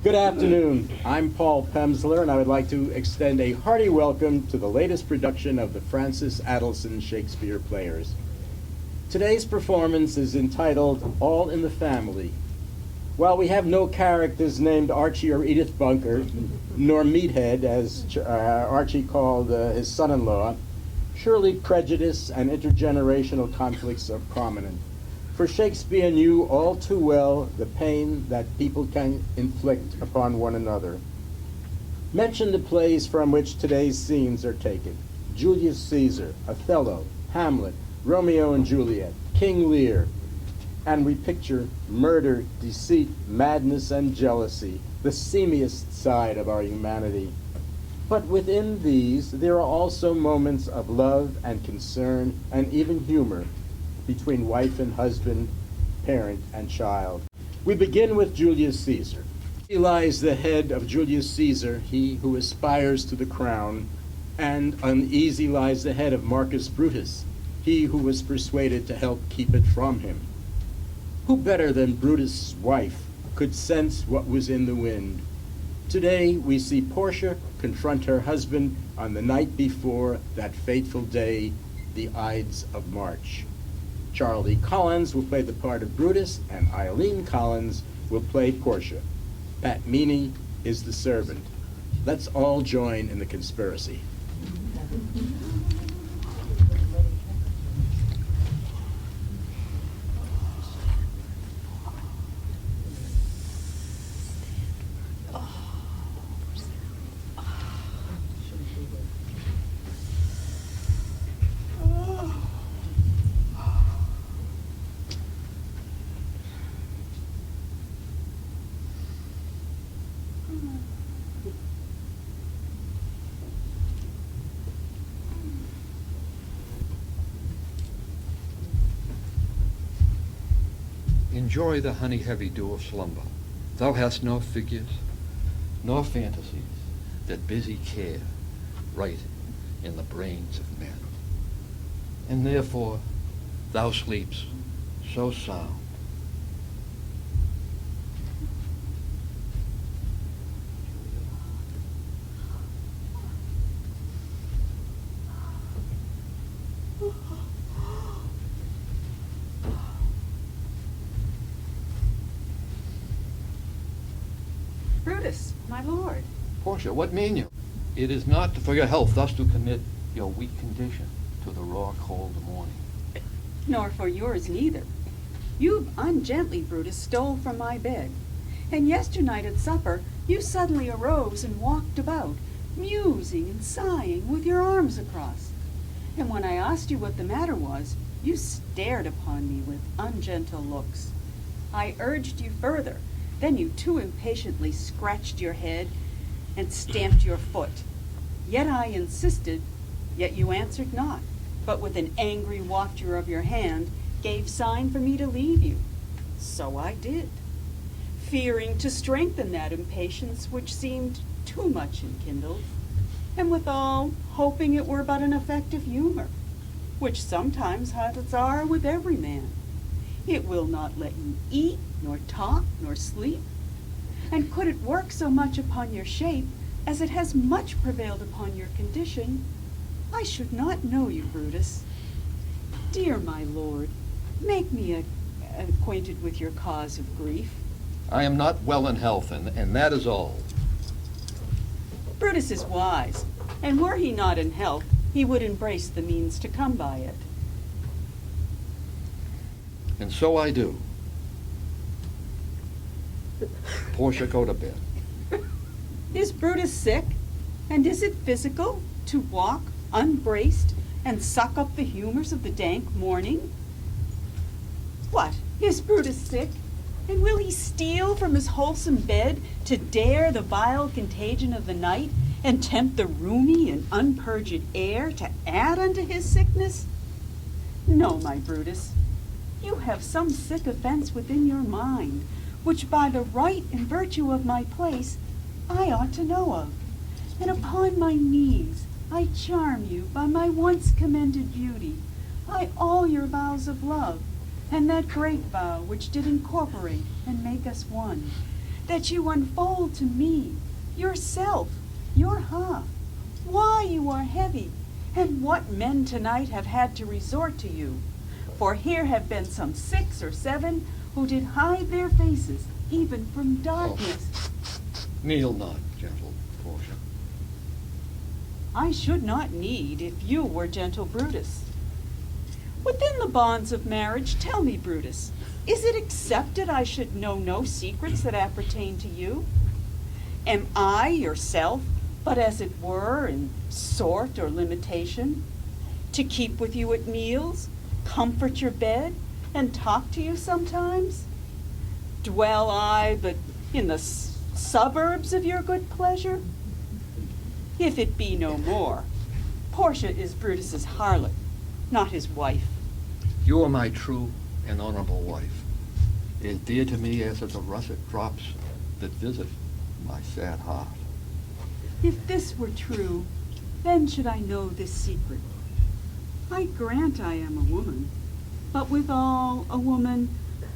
Good afternoon. I'm Paul Pemsler, and I would like to extend a hearty welcome to the latest production of the Francis Adelson Shakespeare Players. Today's performance is entitled All in the Family. While we have no characters named Archie or Edith Bunker, nor Meathead, as Archie called his son-in-law, surely prejudice and intergenerational conflicts are prominent. For Shakespeare knew all too well the pain that people can inflict upon one another. Mention the plays from which today's scenes are taken: Julius Caesar, Othello, Hamlet, Romeo and Juliet, King Lear, and we picture murder, deceit, madness, and jealousy, the seamiest side of our humanity. But within these, there are also moments of love and concern and even humor between wife and husband, parent and child. We begin with Julius Caesar. He lies the head of Julius Caesar, he who aspires to the crown, and uneasy lies the head of Marcus Brutus, he who was persuaded to help keep it from him. Who better than Brutus' wife could sense what was in the wind? Today we see Portia confront her husband on the night before that fateful day, the Ides of March. Charlie Collins will play the part of Brutus, and Eileen Collins will play Portia. Pat Meany is the servant. Let's all join in the conspiracy. Enjoy the honey-heavy dew of slumber. Thou hast no figures, nor fantasies that busy care write in the brains of men. And therefore thou sleeps so sound. Brutus, my lord. Portia, what mean you? It is not for your health thus to commit your weak condition to the raw cold morning. Nor for yours neither. You ungently, Brutus, stole from my bed. And yesternight at supper, you suddenly arose and walked about, musing and sighing with your arms across. And when I asked you what the matter was, you stared upon me with ungentle looks. I urged you further. Then you too impatiently scratched your head and stamped your foot. Yet I insisted, yet you answered not, but with an angry wafture of your hand gave sign for me to leave you. So I did, fearing to strengthen that impatience which seemed too much enkindled, and withal hoping it were but an effect of humor, which sometimes hath its hour with every man. It will not let you eat, nor talk, nor sleep. And could it work so much upon your shape as it has much prevailed upon your condition, I should not know you, Brutus. Dear my lord, make me acquainted with your cause of grief. I am not well in health, and that is all. Brutus is wise, and were he not in health, he would embrace the means to come by it. And so I do. Portia, go to bed. Is Brutus sick? And is it physical to walk unbraced and suck up the humors of the dank morning? What, is Brutus sick? And will he steal from his wholesome bed to dare the vile contagion of the night and tempt the rheumy and unpurged air to add unto his sickness? No, my Brutus, you have some sick offense within your mind, which by the right and virtue of my place I ought to know of. And upon my knees I charm you by my once commended beauty, by all your vows of love, and that great vow which did incorporate and make us one. that you unfold to me yourself, your why you are heavy, and what men tonight have had to resort to you. For here have been some 6 or 7 who did hide their faces even from darkness. Kneel not, gentle Portia. I should not need if you were gentle Brutus. Within the bonds of marriage, tell me, Brutus, is it accepted I should know no secrets that appertain to you? Am I yourself, but as it were in sort or limitation, to keep with you at meals, comfort your bed, and talk to you sometimes? Dwell I but in the suburbs of your good pleasure? If it be no more, Portia is Brutus's harlot, not his wife. You are my true and honorable wife, as dear to me as are the russet drops that visit my sad heart. If this were true, then should I know this secret. I grant I am a woman, but withal a woman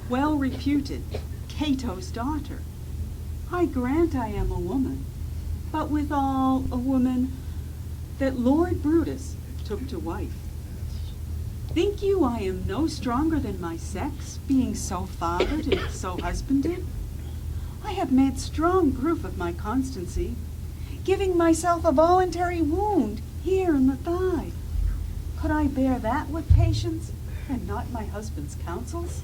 well reputed, Cato's daughter. I grant I am a woman, but withal a woman that Lord Brutus took to wife. Think you I am no stronger than my sex, being so fathered and so husbanded? I have made strong proof of my constancy, giving myself a voluntary wound here in the thigh. Could I bear that with patience, and not my husband's counsels?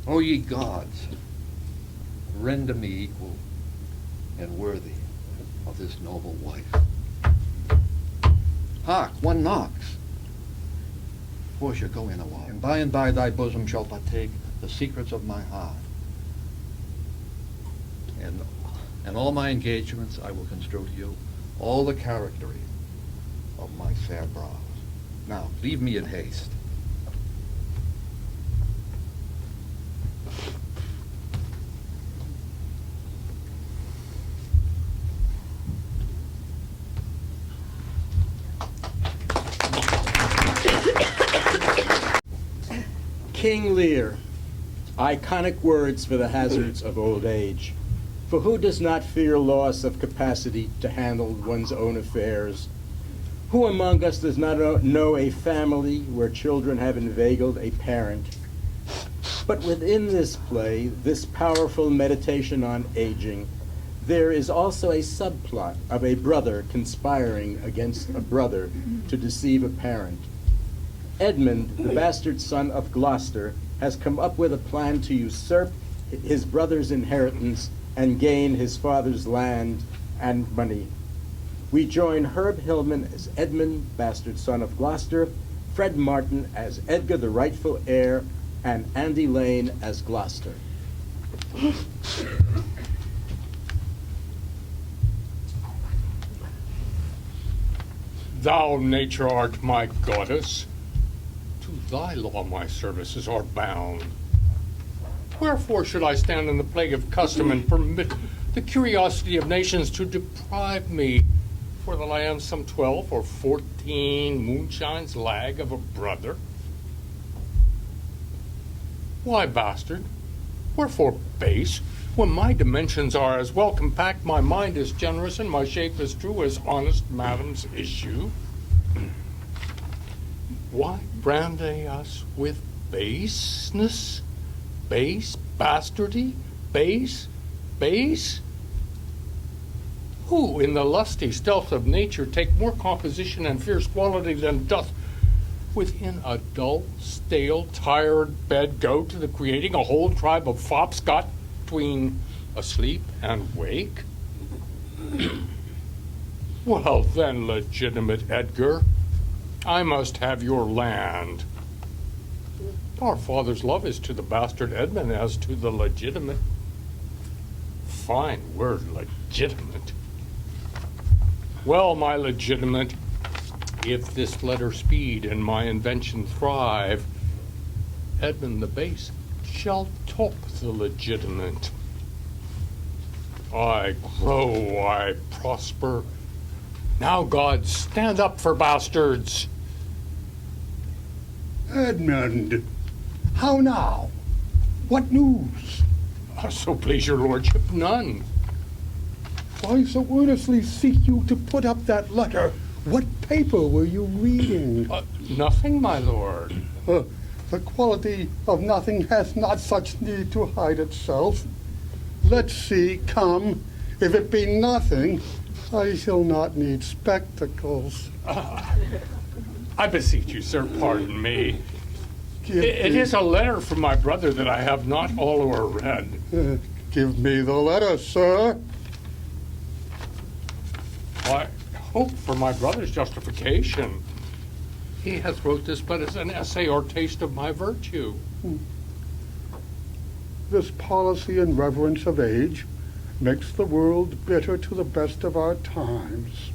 O ye gods, render me equal and worthy of this noble wife. Hark, one knocks. Portia, go in a while, and by thy bosom shall partake the secrets of my heart. And all my engagements I will construe to you, all the charactery of my sad brows. Now, leave me in haste. King Lear, iconic words for the hazards of old age. For who does not fear loss of capacity to handle one's own affairs? Who among us does not know a family where children have inveigled a parent? But within this play, this powerful meditation on aging, there is also a subplot of a brother conspiring against a brother to deceive a parent. Edmund, the bastard son of Gloucester, has come up with a plan to usurp his brother's inheritance and gain his father's land and money. We join Herb Hillman as Edmund, bastard son of Gloucester, Fred Martin as Edgar, the rightful heir, and Andy Lane as Gloucester. Thou, nature, art my goddess. To thy law my services are bound. Wherefore should I stand in the plague of custom and permit the curiosity of nations to deprive me, for that I am some 12 or 14 moonshines lag of a brother? Why, bastard? Wherefore base? When my dimensions are as well compact, my mind is generous, and my shape as true as honest madam's issue. Why brand they us with baseness? Base? Bastardy? Base? Base? Who in the lusty stealth of nature take more composition and fierce quality than doth within a dull, stale, tired bed go to the creating a whole tribe of fops got between asleep and wake? Well then, legitimate Edgar, I must have your land. Our father's love is to the bastard Edmund as to the legitimate. Fine word, legitimate. Well, my legitimate, if this letter speed and my invention thrive, Edmund the base shall top the legitimate. I grow, I prosper. Now, gods, stand up for bastards. Edmund, how now? What news? So please your lordship, none. I so earnestly seek you to put up that letter. What paper were you reading? Nothing, my lord. The quality of nothing has not such need to hide itself. Let's see, come. If it be nothing, I shall not need spectacles. I beseech you, sir, pardon me. It me- is a letter from my brother that I have not all o'er read. Give me the letter, sir. I hope for my brother's justification. He hath wrote this but as an essay or taste of my virtue. This policy and reverence of age makes the world bitter to the best of our times,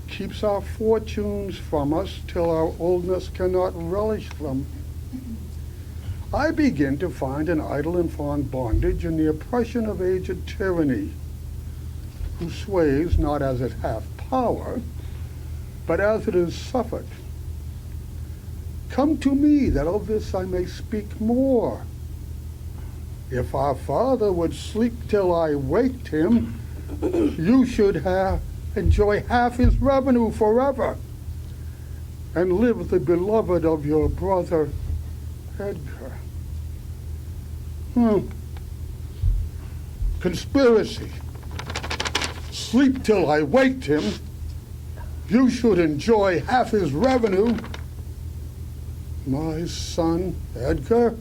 keeps our fortunes from us till our oldness cannot relish them. I begin to find an idle and fond bondage in the oppression of aged tyranny, who sways not as it hath power, but as it is suffered. Come to me, that of this I may speak more. If our father would sleep till I waked him, you should enjoy half his revenue forever, and live the beloved of your brother Edgar. Conspiracy. Sleep till I waked him. You should enjoy half his revenue. My son, Edgar,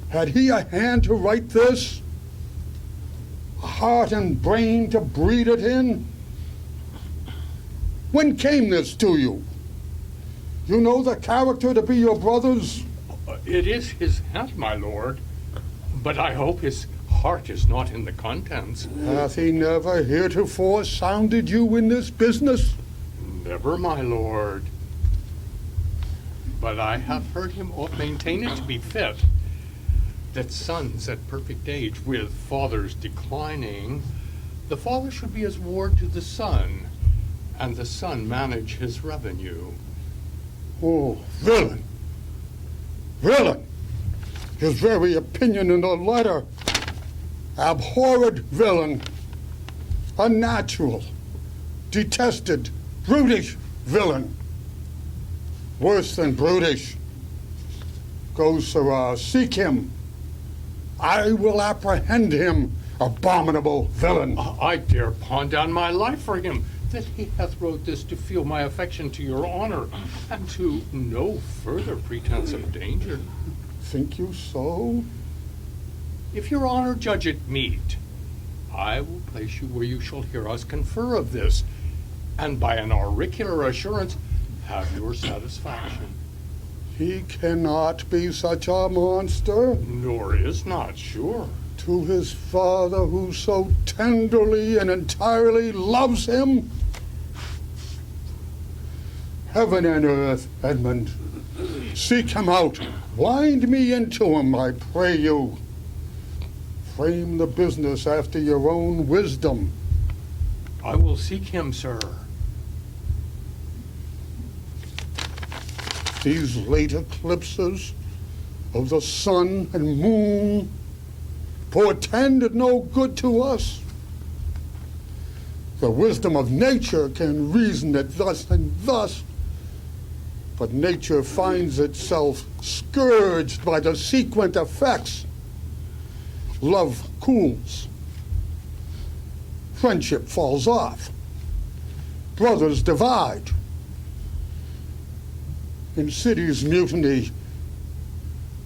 had he a hand to write this? A heart and brain to breed it in? When came this to you? You know the character to be your brother's? It is his hand, my lord, but I hope his heart is not in the contents. Hath he never heretofore sounded you in this business? Never, my lord. But I have heard him maintain it to be fit that sons at perfect age, with fathers declining, the father should be as ward to the son, and the son manage his revenue. Oh, villain! Villain! His very opinion in the letter. Abhorred villain. Unnatural. Detested. Brutish villain. Worse than brutish. Go, sirrah, seek him. I will apprehend him, abominable villain. I dare pawn down my life for him, that he hath wrote this to feel my affection to your honor, and to no further pretense of danger. Think you so? If your honor judge it meet, I will place you where you shall hear us confer of this, and by an auricular assurance have your satisfaction. He cannot be such a monster. Nor is not, sure. To his father who so tenderly and entirely loves him. Heaven and earth, Edmund, seek him out. Wind me into him, I pray you. Frame the business after your own wisdom. I will seek him, sir. These late eclipses of the sun and moon portend no good to us. The wisdom of nature can reason it thus and thus, but nature finds itself scourged by the sequent effects. Love cools. Friendship falls off. Brothers divide. In cities, mutiny.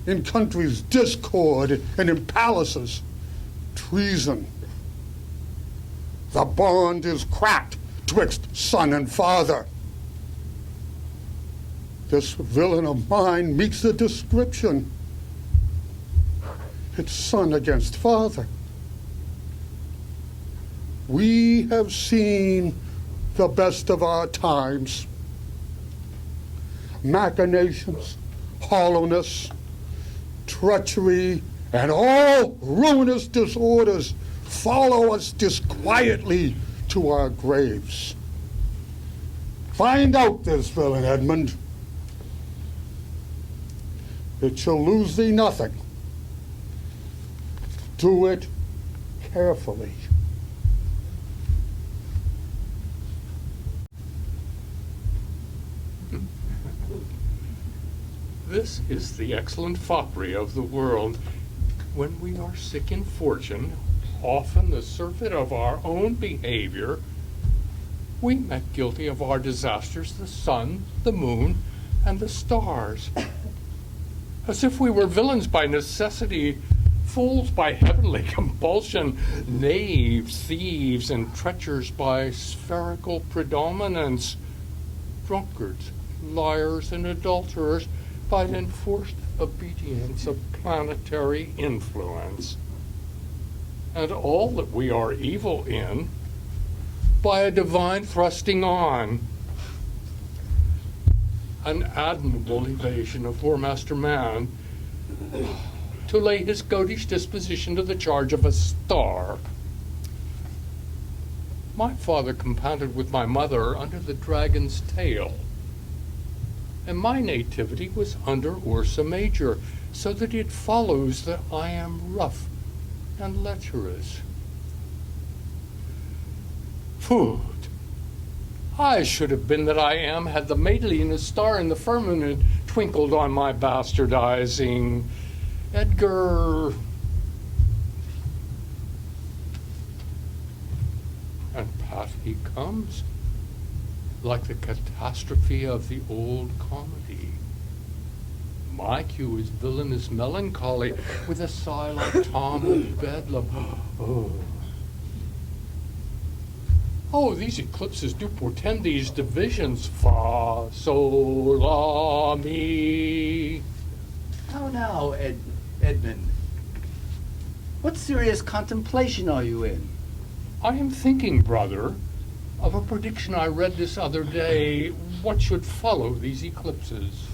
In countries, discord. And in palaces, treason. The bond is cracked twixt son and father. This villain of mine meets the description. It's son against father. We have seen the best of our times. Machinations, hollowness, treachery, and all ruinous disorders follow us disquietly to our graves. Find out this villain, Edmund. It shall lose thee nothing. Do it carefully. This is the excellent foppery of the world. When we are sick in fortune, often the surfeit of our own behavior, we make guilty of our disasters the sun, the moon, and the stars. As if we were villains by necessity, fools by heavenly compulsion, knaves, thieves, and treachers by spherical predominance, drunkards, liars, and adulterers by the enforced obedience of planetary influence, and all that we are evil in by a divine thrusting on. An admirable evasion of Whoremaster Man to lay his goatish disposition to the charge of a star. My father compounded with my mother under the dragon's tail, and my nativity was under Ursa Major, so that it follows that I am rough and lecherous. Food. I should have been that I am had the maidenliest star in the firmament twinkled on my bastardizing. Edgar. And pat he comes, like the catastrophe of the old comedy. My cue is villainous melancholy, with a sigh like Tom of Bedlam. Oh, these eclipses do portend these divisions. Fa, sol, la, mi. How now, Edmund? What serious contemplation are you in? I am thinking, brother, of a prediction I read this other day, what should follow these eclipses.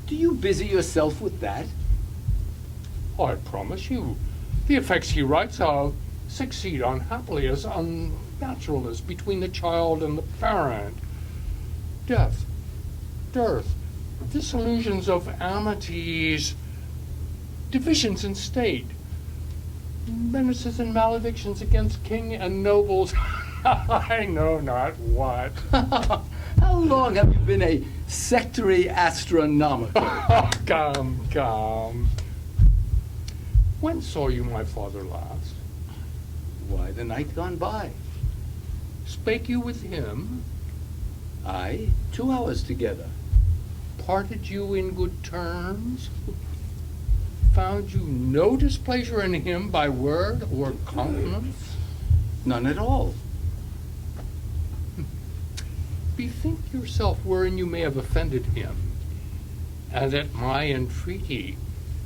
Do you busy yourself with that? I promise you, the effects he writes of succeed unhappily as unnatural as between the child and the parent. Death, dearth, disillusions of amities, divisions in state, menaces and maledictions against king and nobles, I know not what. How long have you been a sectary astronomiker? Oh, come. When saw you my father last? Why, the night gone by. Spake you with him? Aye, 2 hours together. Parted you in good terms? Found you no displeasure in him by word or countenance? None at all. Bethink yourself wherein you may have offended him, and at my entreaty,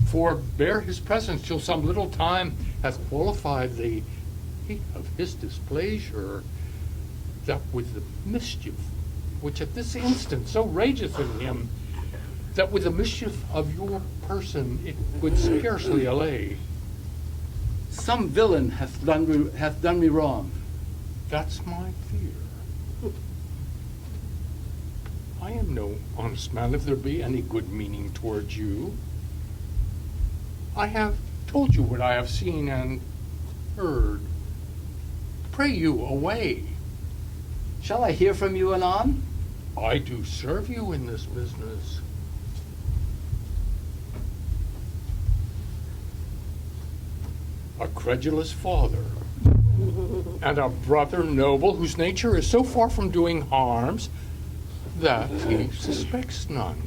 forbear his presence till some little time hath qualified the heat of his displeasure, that with the mischief which at this instant so rageth in him, that with the mischief of your person it would scarcely allay. Some villain hath done me wrong. That's my fear. I am no honest man, if there be any good meaning towards you. I have told you what I have seen and heard. Pray you, away. Shall I hear from you anon? I do serve you in this business. A credulous father, and a brother noble whose nature is so far from doing harms that he suspects none,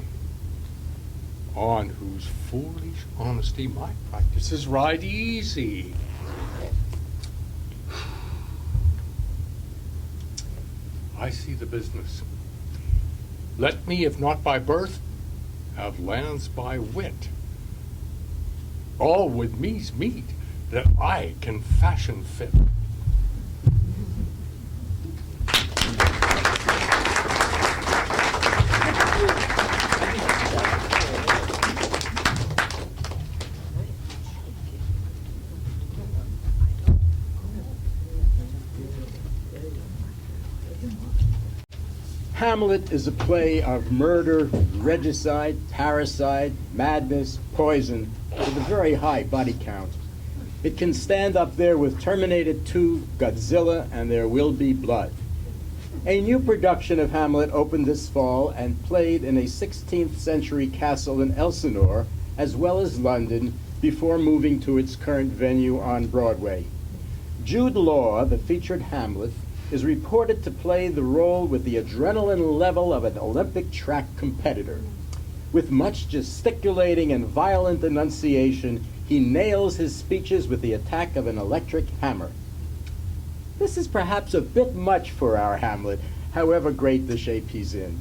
on whose foolish honesty my practices ride easy. I see the business. Let me, if not by birth, have lands by wit. All with me's meet that I can fashion fit. Hamlet is a play of murder, regicide, parricide, madness, poison, with a very high body count. It can stand up there with Terminator 2, Godzilla, and There Will Be Blood. A new production of Hamlet opened this fall and played in a 16th century castle in Elsinore, as well as London, before moving to its current venue on Broadway. Jude Law, the featured Hamlet, is reported to play the role with the adrenaline level of an Olympic track competitor. With much gesticulating and violent enunciation, he nails his speeches with the attack of an electric hammer. This is perhaps a bit much for our Hamlet, however great the shape he's in.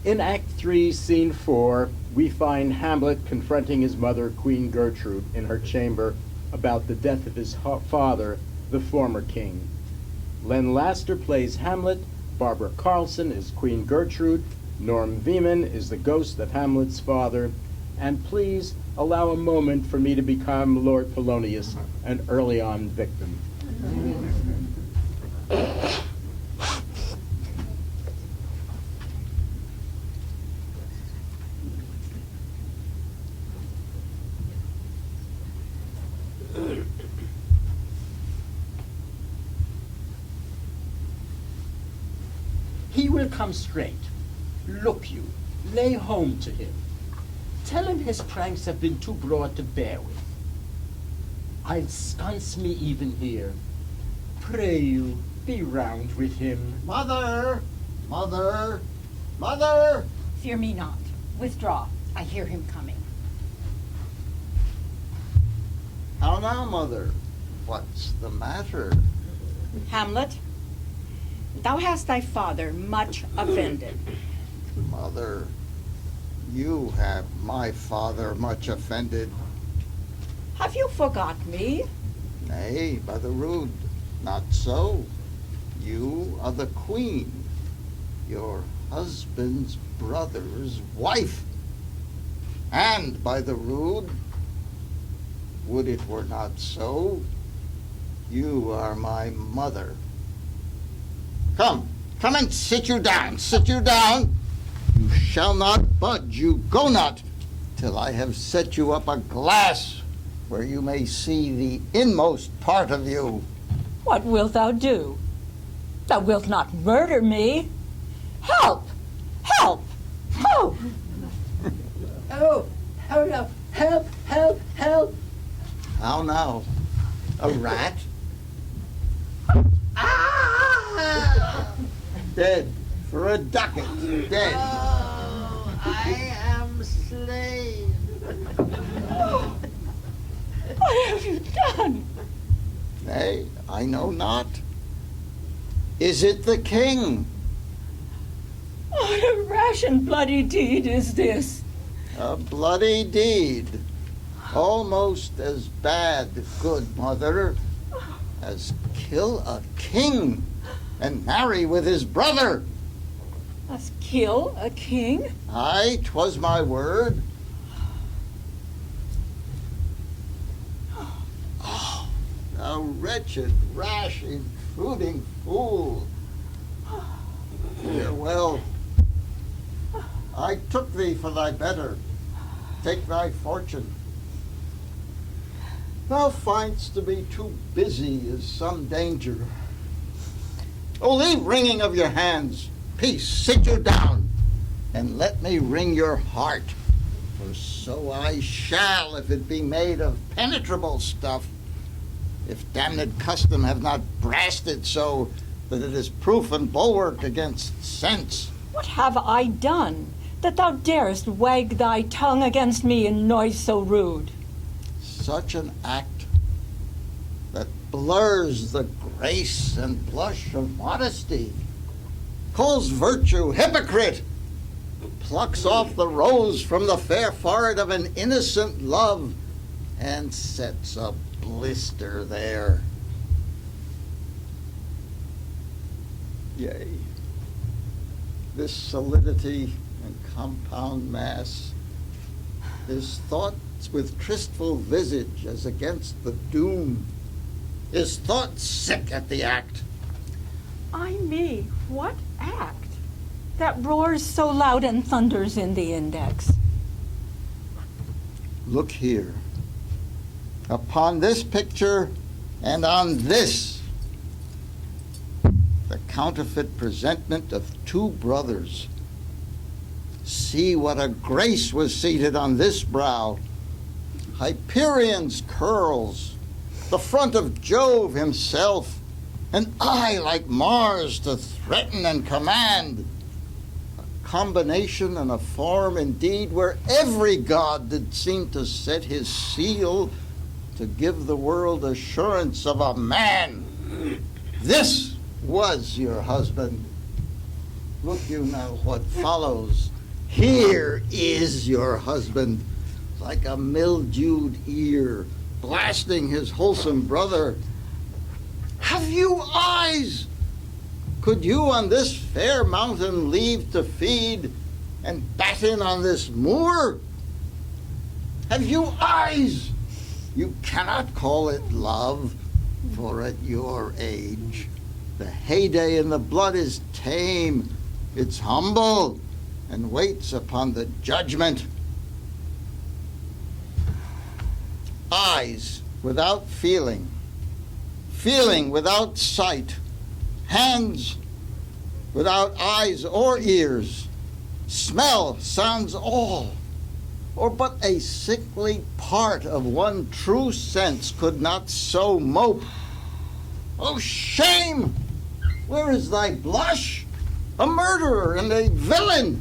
In Act 3, Scene 4, we find Hamlet confronting his mother, Queen Gertrude, in her chamber about the death of his father, the former king. Len Laster plays Hamlet, Barbara Carlson is Queen Gertrude, Norm Veman is the ghost of Hamlet's father, and please allow a moment for me to become Lord Polonius, an early-on victim. He will come straight. Look you, lay home to him. Tell him his pranks have been too broad to bear with. I'll sconce me even here. Pray you, be round with him. Mother! Mother! Mother! Fear me not. Withdraw. I hear him coming. How now, Mother? What's the matter? Hamlet, thou hast thy father much offended. Mother, you have my father much offended. Have you forgot me? Nay, by the rood, not so. You are the queen, your husband's brother's wife. And by the rood, would it were not so, you are my mother. Come and sit you down, sit you down. You shall not budge, you go not, till I have set you up a glass where you may see the inmost part of you. What wilt thou do? Thou wilt not murder me. Help! Help! Oh! Oh, now, help, help, help. How now? A rat? Ah! Dead for a ducat, dead. Oh, I am slain. What have you done? Nay, I know not. Is it the king? What a rash and bloody deed is this? A bloody deed. Almost as bad, good mother, as kill a king and marry with his brother. Us kill a king? Aye, 'twas my word. Oh, thou wretched, rash, intruding fool. Farewell. I took thee for thy better. Take thy fortune. Thou find'st to be too busy is some danger. Oh, leave wringing of your hands. Peace, sit you down, and let me wring your heart. For so I shall, if it be made of penetrable stuff, if damned custom have not brassed it so that it is proof and bulwark against sense. What have I done that thou darest wag thy tongue against me in noise so rude? Such an act that blurs the grace and blush of modesty, calls virtue hypocrite, plucks off the rose from the fair forehead of an innocent love, and sets a blister there. Yea, this solidity and compound mass, his thoughts with tristful visage as against the doom, his thoughts sick at the act. Ay me, what act? That roars so loud and thunders in the index. Look here. upon this picture and on this, the counterfeit presentment of two brothers. See what a grace was seated on this brow, Hyperion's curls, the front of Jove himself, an eye like Mars to threaten and command, a combination and a form indeed where every god did seem to set his seal to give the world assurance of a man. This was your husband. Look you now what follows. Here is your husband, like a mildewed ear, blasting his wholesome brother. Have you eyes? Could you on this fair mountain leave to feed and batten on this moor? Have you eyes? You cannot call it love, for at your age, the heyday in the blood is tame, it's humble, and waits upon the judgment. Eyes without feeling, feeling without sight, hands without eyes or ears, smell, sounds all, or but a sickly part of one true sense could not so mope. Oh, shame! Where is thy blush? A murderer and a villain!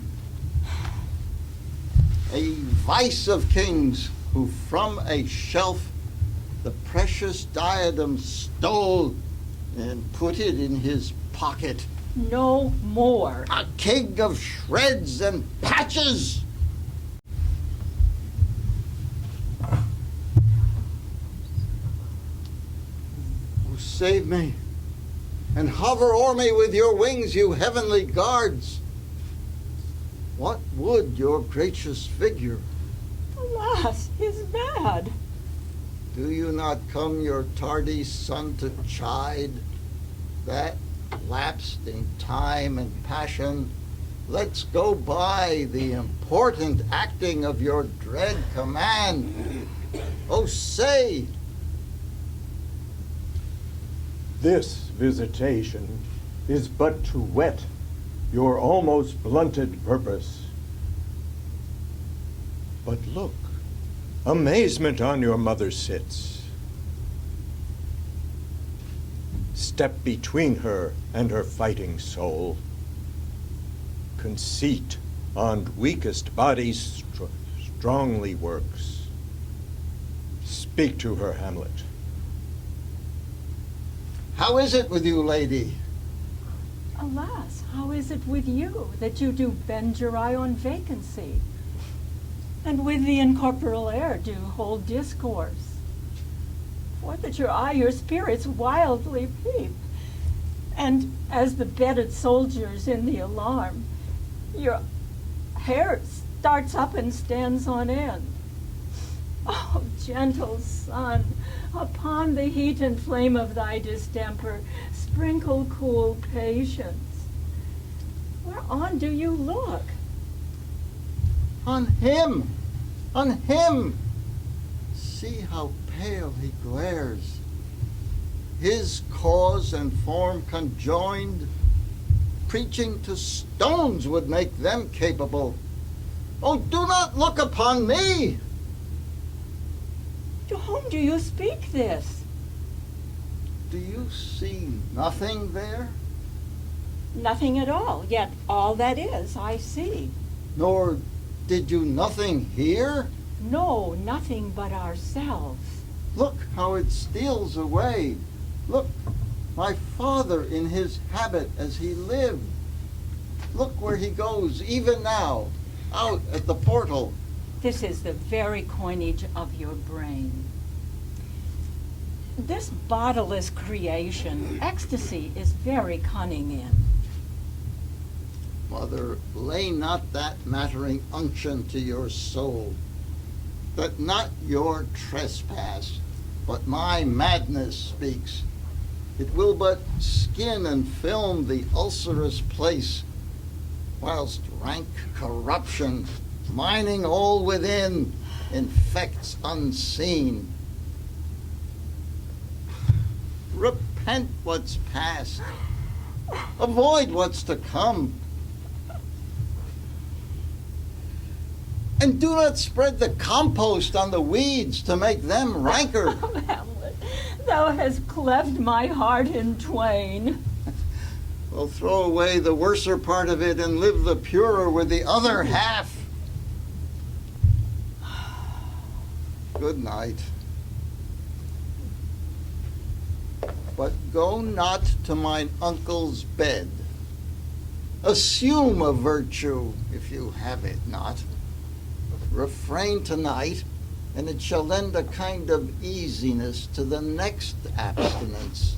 A vice of kings who from a shelf the precious diadem stole and put it in his pocket. No more. A king of shreds and patches! Oh, save me, and hover o'er me with your wings, you heavenly guards. What would your gracious figure? Alas, he's mad. Do you not come your tardy son to chide? That, lapsed in time and passion, lets go by the important acting of your dread command. Oh, say! This visitation is but to whet your almost blunted purpose. But look, amazement on your mother sits. Step between her and her fighting soul. Conceit on weakest bodies strongly works. Speak to her, Hamlet. How is it with you, lady? Alas, how is it with you that you do bend your eye on vacancy, and with the incorporeal air do hold discourse? For that your eye your spirits wildly peep, and as the bedded soldiers in the alarm, your hair starts up and stands on end. Oh, gentle sun, upon the heat and flame of thy distemper, sprinkle cool patience. Whereon do you look? On him! On him! See how pale he glares. His cause and form conjoined, preaching to stones would make them capable. Oh, do not look upon me! To whom do you speak this? Do you see nothing there? Nothing at all, yet all that is I see. Nor did you nothing hear? No, nothing but ourselves. Look how it steals away. Look, my father in his habit as he lived. Look where he goes, even now, out at the portal. This is the very coinage of your brain. This bodiless creation, ecstasy is very cunning in. Mother, lay not that mattering unction to your soul, that not your trespass, but my madness speaks. It will but skin and film the ulcerous place, whilst rank corruption, mining all within, infects unseen. Repent what's past. Avoid what's to come. And do not spread the compost on the weeds to make them ranker. Oh, Hamlet, thou hast cleft my heart in twain. Well, throw away the worser part of it and live the purer with the other half. Good night. But go not to mine uncle's bed. Assume a virtue, if you have it not. Refrain tonight, and it shall lend a kind of easiness to the next abstinence,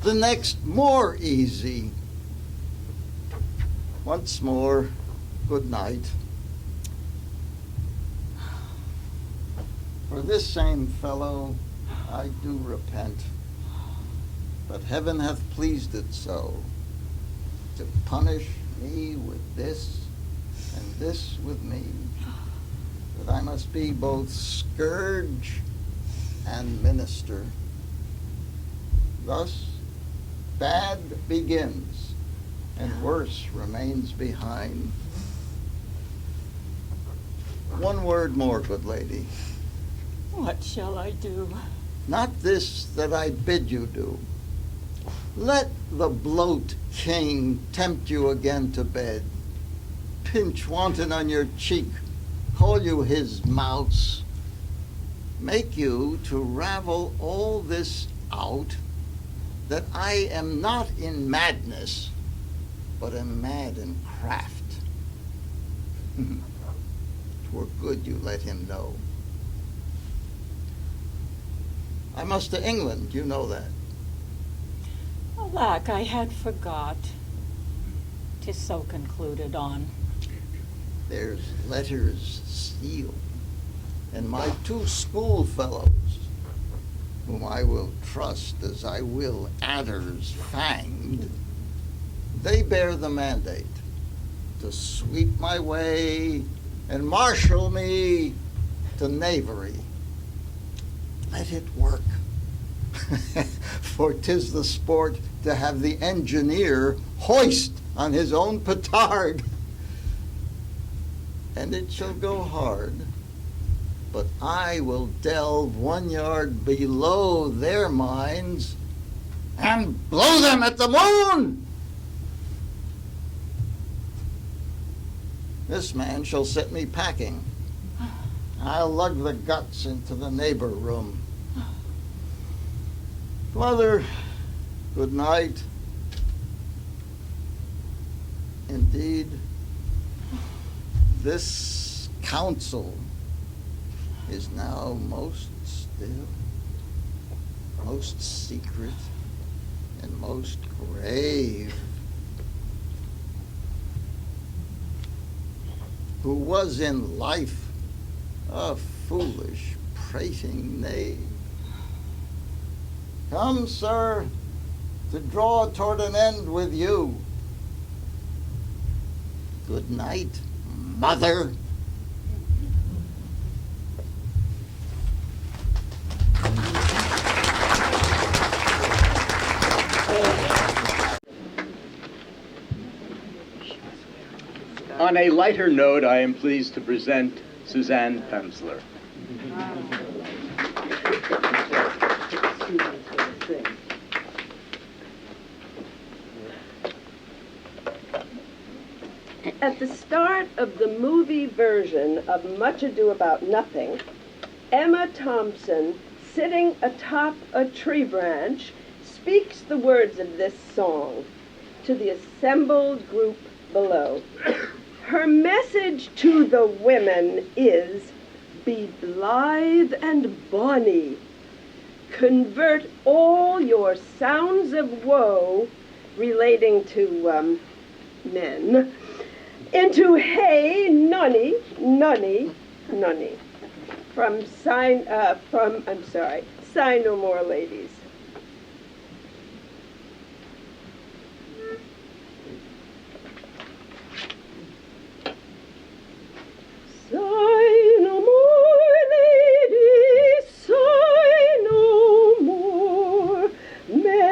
the next more easy. Once more, good night. For this same fellow I do repent, but heaven hath pleased it so, to punish me with this and this with me, that I must be both scourge and minister. Thus, bad begins, and worse remains behind. One word more, good lady. What shall I do? Not this that I bid you do. Let the bloat king tempt you again to bed, pinch wanton on your cheek, call you his mouse, make you to ravel all this out, that I am not in madness, but am mad in craft. 'Twere good you let him know. I must to England, you know that. Alack, I had forgot. 'Tis so concluded on. There's letters sealed, and my two schoolfellows, whom I will trust as I will adders fanged, they bear the mandate to sweep my way and marshal me to knavery. Let it work. For 'tis the sport to have the engineer hoist on his own petard. And it shall go hard, but I will delve 1 yard below their mines and blow them at the moon. This man shall set me packing. I'll lug the guts into the neighbor room. Mother, good night. Indeed, this council is now most still, most secret, and most grave. Who was in life a foolish, prating knave. Come, sir, to draw toward an end with you. Good night, mother. On a lighter note, I am pleased to present Suzanne Pemsler. At the start of the movie version of Much Ado About Nothing, Emma Thompson, sitting atop a tree branch, speaks the words of this song to the assembled group below. Her message to the women is, be blithe and bonny. Convert all your sounds of woe relating to men into hey, nunny, nunny, nunny. Sigh no more, ladies. Sigh no more, ladies, sigh no more. Men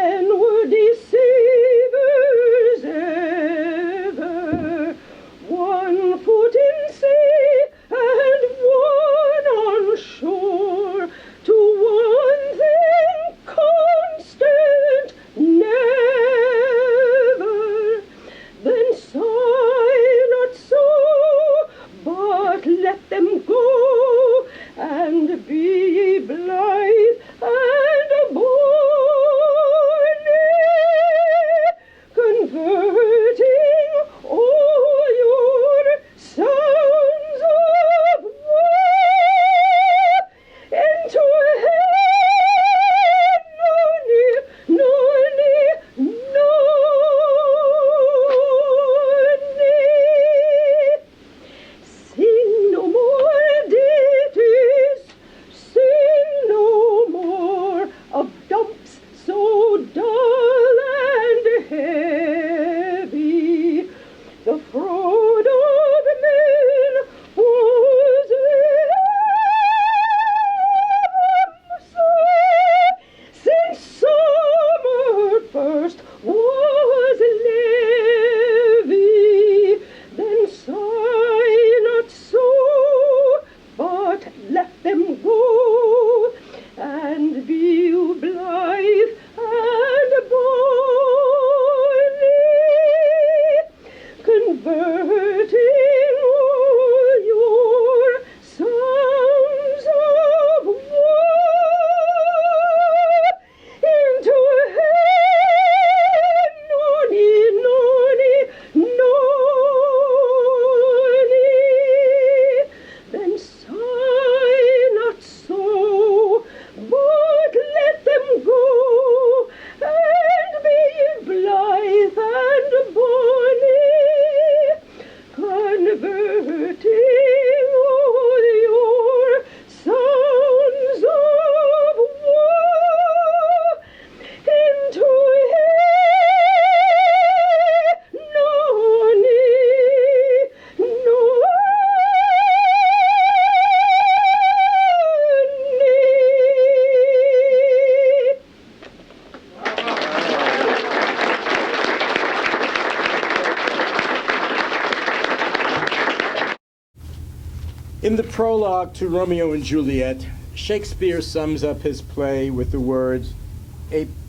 In the prologue to Romeo and Juliet, Shakespeare sums up his play with the words,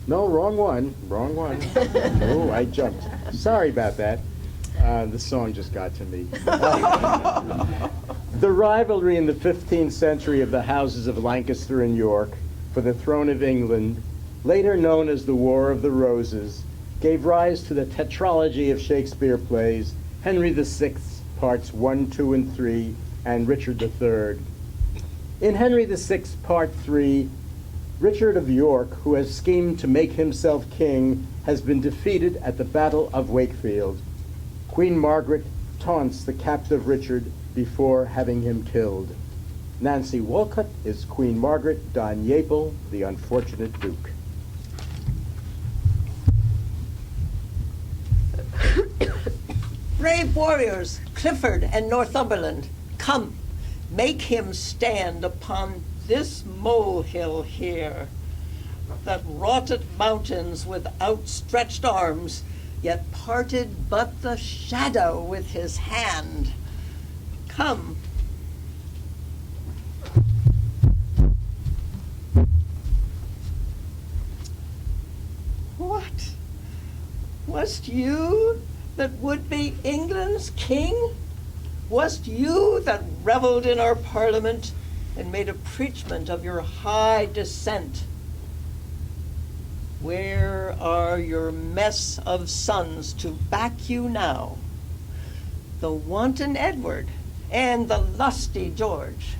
no, wrong one. Oh, I jumped. Sorry about that. The song just got to me. The rivalry in the 15th century of the houses of Lancaster and York for the throne of England, later known as the War of the Roses, gave rise to the tetralogy of Shakespeare plays, Henry VI, Parts 1, 2, and 3, and Richard III. In Henry VI, Part 3, Richard of York, who has schemed to make himself king, has been defeated at the Battle of Wakefield. Queen Margaret taunts the captive Richard before having him killed. Nancy Walcott is Queen Margaret, Don Yapel, the unfortunate Duke. Brave warriors, Clifford and Northumberland, come, make him stand upon this molehill here, that rotted mountains with outstretched arms, yet parted but the shadow with his hand. Come. What? Wast you that would be England's king? Wast you that revelled in our parliament and made a preachment of your high descent? Where are your mess of sons to back you now? The wanton Edward and the lusty George?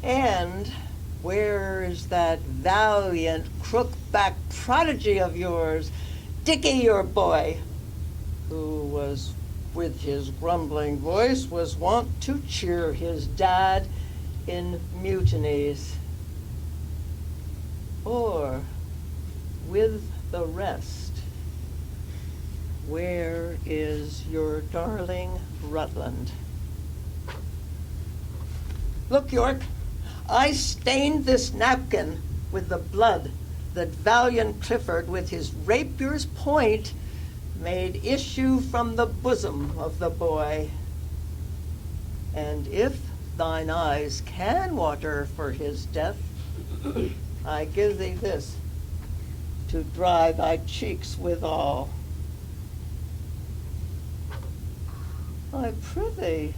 And where is that valiant crook-back prodigy of yours, Dickie your boy, who was with his grumbling voice was wont to cheer his dad in mutinies? Or with the rest, where is your darling Rutland? Look, York, I stained this napkin with the blood that valiant Clifford with his rapier's point made issue from the bosom of the boy. And if thine eyes can water for his death, I give thee this, to dry thy cheeks withal. I prithee,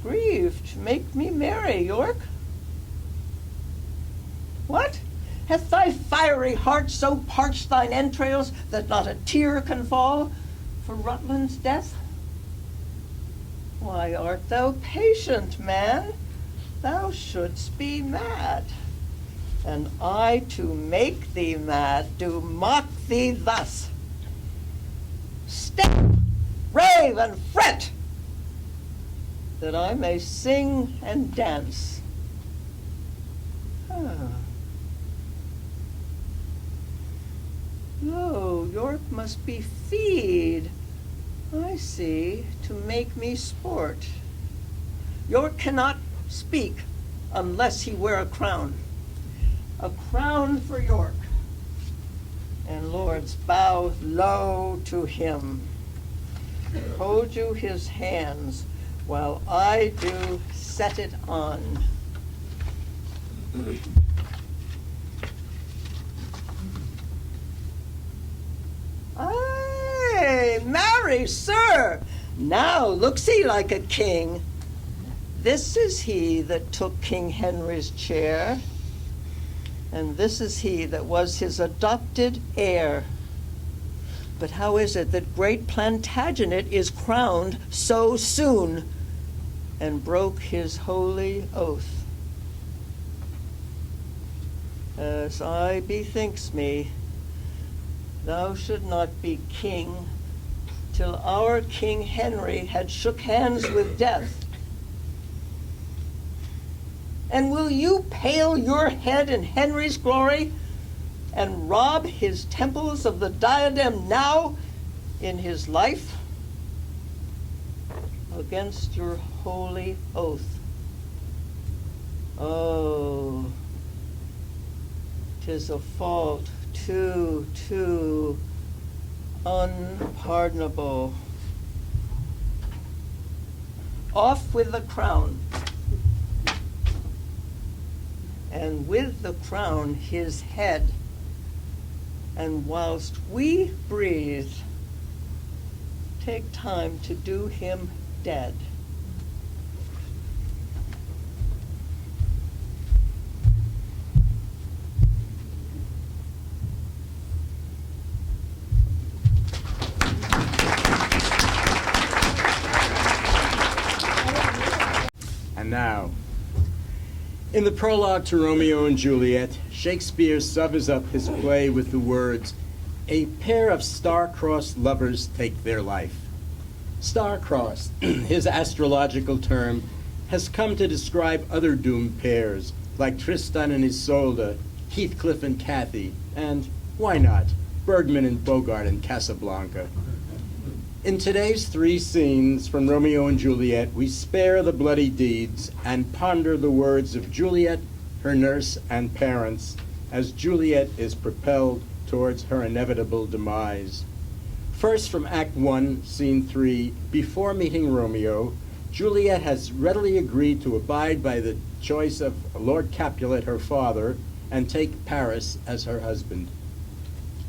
grieve to make me merry, York. What? Hath thy fiery heart so parched thine entrails that not a tear can fall for Rutland's death? Why art thou patient, man? Thou shouldst be mad. And I, to make thee mad, do mock thee thus. Step, rave, and fret, that I may sing and dance. Oh, York must be feed, I see, to make me sport. York cannot speak unless he wear a crown. A crown for York, and lords bow low to him. Hold you his hands while I do set it on. Aye, marry, sir, now looks he like a king. This is he that took King Henry's chair, and this is he that was his adopted heir. But how is it that great Plantagenet is crowned so soon and broke his holy oath? As I bethinks me, thou should not be king till our King Henry had shook hands with death. And will you pale your head in Henry's glory and rob his temples of the diadem now in his life against your holy oath? Oh, 'tis a fault too unpardonable. Off with the crown. and with the crown his head. And whilst we breathe, take time to do him dead. And now, in the prologue to Romeo and Juliet, Shakespeare sums up his play with the words, "A pair of star-crossed lovers take their life." Star-crossed, his astrological term, has come to describe other doomed pairs, like Tristan and Isolde, Heathcliff and Cathy, and, why not, Bergman and Bogart in Casablanca. In today's 3 scenes from Romeo and Juliet, we spare the bloody deeds and ponder the words of Juliet, her nurse, and parents, as Juliet is propelled towards her inevitable demise. First, from Act 1, Scene 3, before meeting Romeo, Juliet has readily agreed to abide by the choice of Lord Capulet, her father, and take Paris as her husband.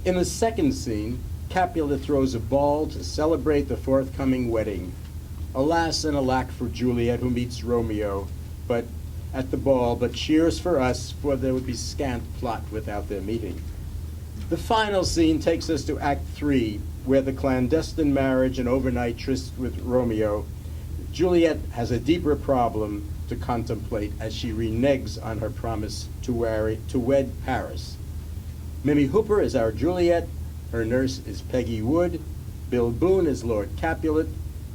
In the second scene, Capulet throws a ball to celebrate the forthcoming wedding. Alas and alack for Juliet, who meets Romeo at the ball, but cheers for us, for there would be scant plot without their meeting. The final scene takes us to Act 3, where the clandestine marriage and overnight tryst with Romeo. Juliet has a deeper problem to contemplate as she reneges on her promise to wed Paris. Mimi Hooper is our Juliet. Her nurse is Peggy Wood. Bill Boone is Lord Capulet.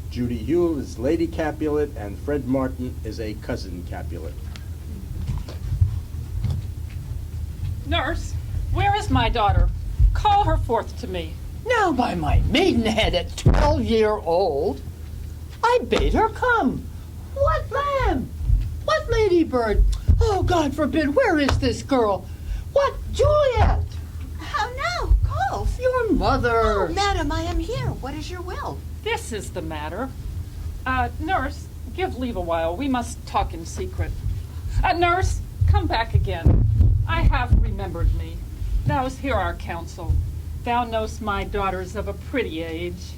Judy Hewell is Lady Capulet. And Fred Martin is a cousin Capulet. Nurse, where is my daughter? Call her forth to me. Now by my maidenhead at 12-year-old, I bade her come. What lamb? What ladybird? Oh, God forbid, where is this girl? What, Juliet? How now? Call. Your mother. Oh, madam, I am here. What is your will? This is the matter. Nurse, give leave a while. We must talk in secret. Nurse, come back again. I have remembered me. Thou's hear our counsel. Thou know'st my daughter's of a pretty age.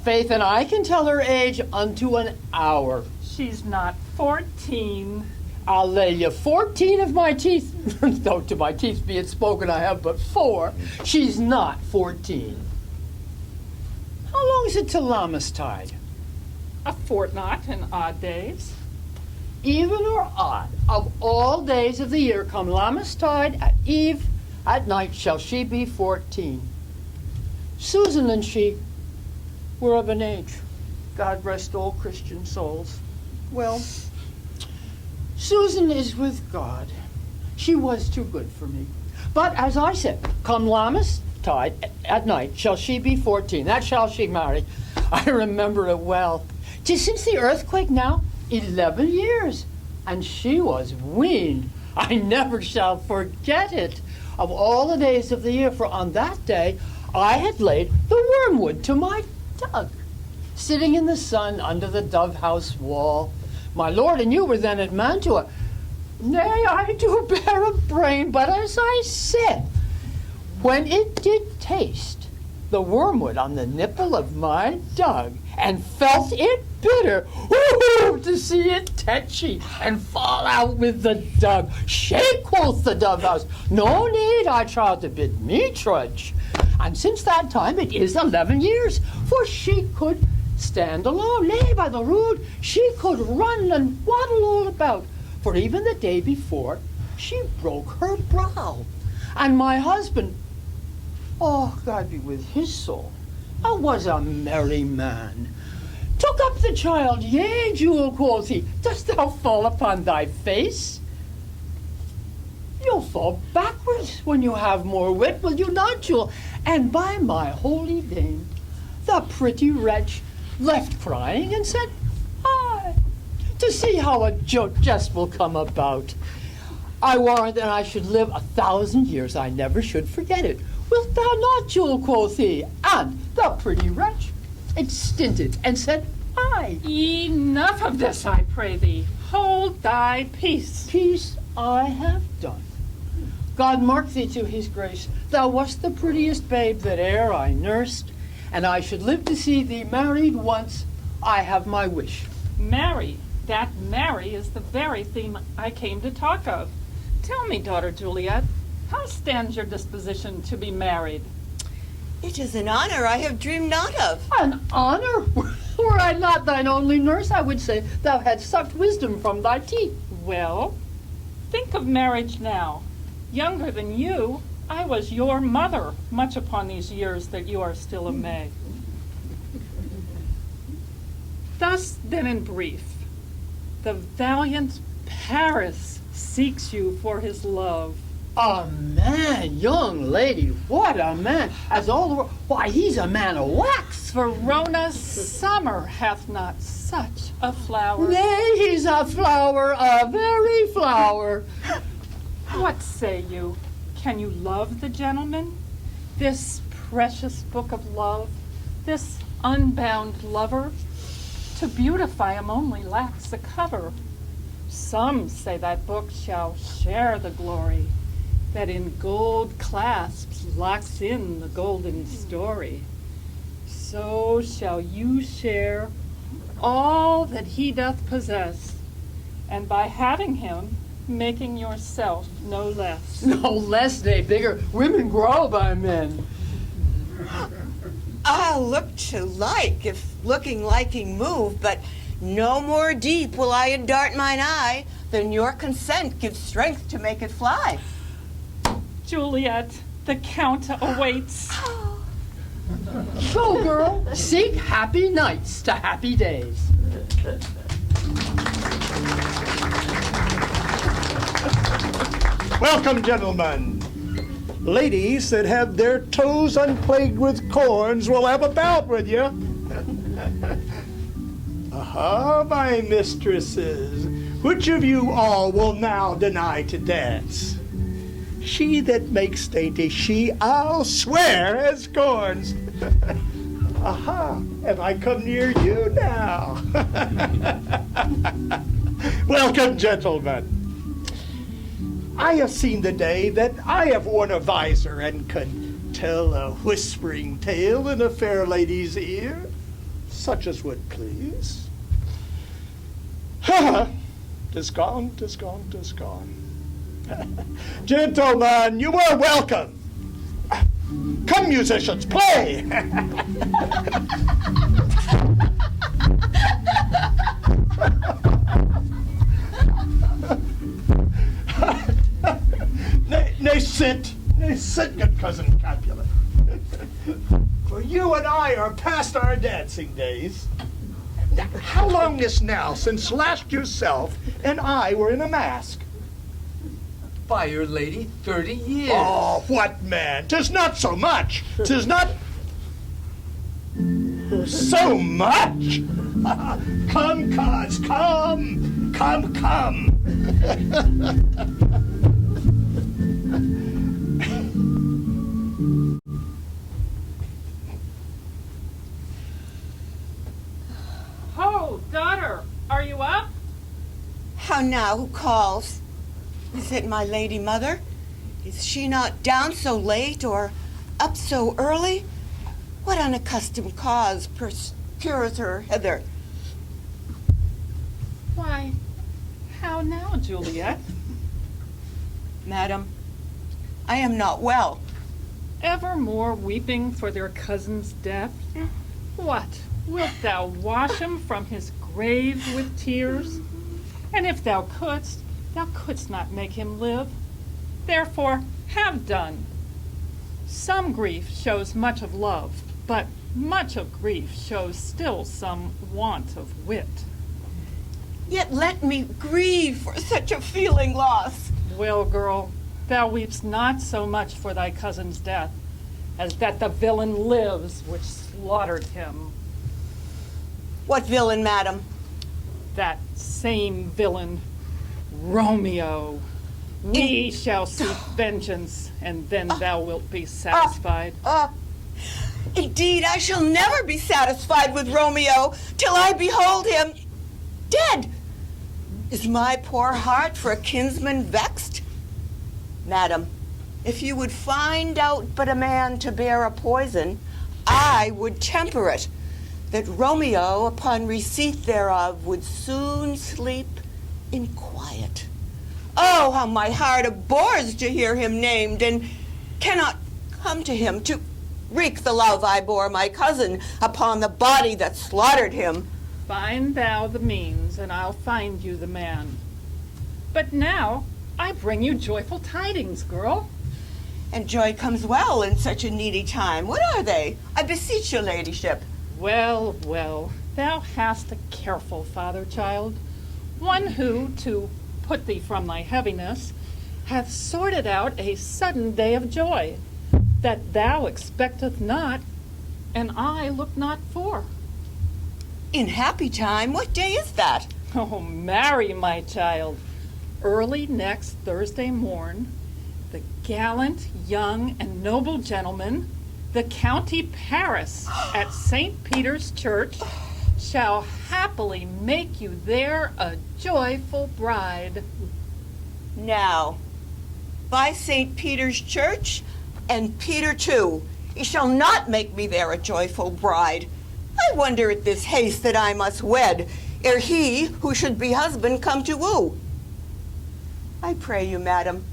Faith, and I can tell her age unto an hour. She's not 14. I'll lay you 14 of my teeth, though to my teeth be it spoken, I have but 4. She's not 14. How long is it till Lammas-tide? A fortnight in odd days. Even or odd, of all days of the year, come Lammas-tide at eve, at night shall she be 14. Susan and she were of an age. God rest all Christian souls. Well, Susan is with God. She was too good for me. But as I said, come Lammas-tide at night shall she be 14. That shall she marry. I remember it well. 'Tis since the earthquake now 11 years, and she was weaned. I never shall forget it. Of all the days of the year, for on that day I had laid the wormwood to my Doug, sitting in the sun under the dove house wall. My lord and you were then at Mantua. Nay, I do bear a brain, but as I said, when it did taste the wormwood on the nipple of my Doug, and felt it bitter, ooh, to see it tetchy and fall out with the Doug. Shake, quoth the dove house, no need, I trow, to bid me trudge. And since that time it is 11 years, for she could stand alone. Nay, by the rood, she could run and waddle all about. For even the day before, she broke her brow. And my husband, oh, God be with his soul, was a merry man. Took up the child, yea, Jewel, quoth he, dost thou fall upon thy face? You'll fall backwards when you have more wit, will you not, Jewel? And by my holy dame, the pretty wretch left crying and said, "Hi," to see how a jest will come about. I warrant that I should live 1,000 years, I never should forget it. Wilt thou not, Jewel, quoth he? And the pretty wretch, it stinted and said, "Hi." Enough of this, I pray thee. Hold thy peace. Peace I have done. God mark thee to his grace. Thou wast the prettiest babe that e'er I nursed, and I should live to see thee married once. I have my wish. Marry. That marry is the very theme I came to talk of. Tell me, daughter Juliet, how stands your disposition to be married? It is an honor I have dreamed not of. An honor? Were I not thine only nurse, I would say thou hadst sucked wisdom from thy teeth. Well, think of marriage now. Younger than you, I was your mother, much upon these years that you are still a maid. Thus, then, in brief, the valiant Paris seeks you for his love. A man, young lady, what a man! As all the world, why, he's a man of wax. Verona's summer hath not such a flower. Nay, he's a flower, a very flower. What say you? Can you love the gentleman? This precious book of love, this unbound lover? To beautify him only lacks a cover. Some say that book shall share the glory that in gold clasps locks in the golden story. So shall you share all that he doth possess, and by having him, making yourself no less. No less, nay, bigger. Women grow by men. I'll look to like, if looking liking move, but no more deep will I endart mine eye than your consent gives strength to make it fly. Juliet, the Count awaits. Go, girl, seek happy nights to happy days. Welcome, gentlemen. Ladies that have their toes unplagued with corns will have a bout with you. Aha, my mistresses, which of you all will now deny to dance? She that makes dainty, she, I'll swear, has corns. Aha, have I come near you now? Welcome, gentlemen. I have seen the day that I have worn a visor and can tell a whispering tale in a fair lady's ear, such as would please. Ha! 'Tis gone, 'tis gone, 'tis gone. Gentlemen, you are welcome. Come, musicians, play! Nay, sit, good cousin Capulet. For you and I are past our dancing days. How long is now since last yourself and I were in a mask? Fire lady, 30 years. Oh, what man? 'Tis not so much. 'Tis not so much. Come, cuz, come. Ho, daughter, are you up? How now, who calls? Is it my lady mother? Is she not down so late or up so early? What unaccustomed cause procures her hither? Why, how now, Juliet? Madam, I am not well. Evermore weeping for their cousin's death? What, wilt thou wash him from his grave with tears? And if thou couldst not make him live. Therefore, have done. Some grief shows much of love, but much of grief shows still some want of wit. Yet let me grieve for such a feeling loss. Well, girl, thou weepst not so much for thy cousin's death, as that the villain lives which slaughtered him. What villain, madam? That same villain, Romeo. We shall seek vengeance, and then thou wilt be satisfied. Indeed, I shall never be satisfied with Romeo till I behold him dead. Is my poor heart for a kinsman vexed? Madam, if you would find out but a man to bear a poison, I would temper it, that Romeo, upon receipt thereof, would soon sleep in quiet. Oh, how my heart abhors to hear him named, and cannot come to him to wreak the love I bore my cousin upon the body that slaughtered him. Find thou the means, and I'll find you the man. But now I bring you joyful tidings, girl. And joy comes well in such a needy time. What are they? I beseech your ladyship. Well, well, thou hast a careful father, child, one who, to put thee from thy heaviness, hath sorted out a sudden day of joy, that thou expecteth not, and I look not for. In happy time? What day is that? Oh, marry, my child. Early next Thursday morn, the gallant, young, and noble gentleman, the County Paris at St. Peter's Church, shall happily make you there a joyful bride. Now, by St. Peter's Church, and Peter too, he shall not make me there a joyful bride. I wonder at this haste that I must wed, ere he who should be husband come to woo. I pray you, madam,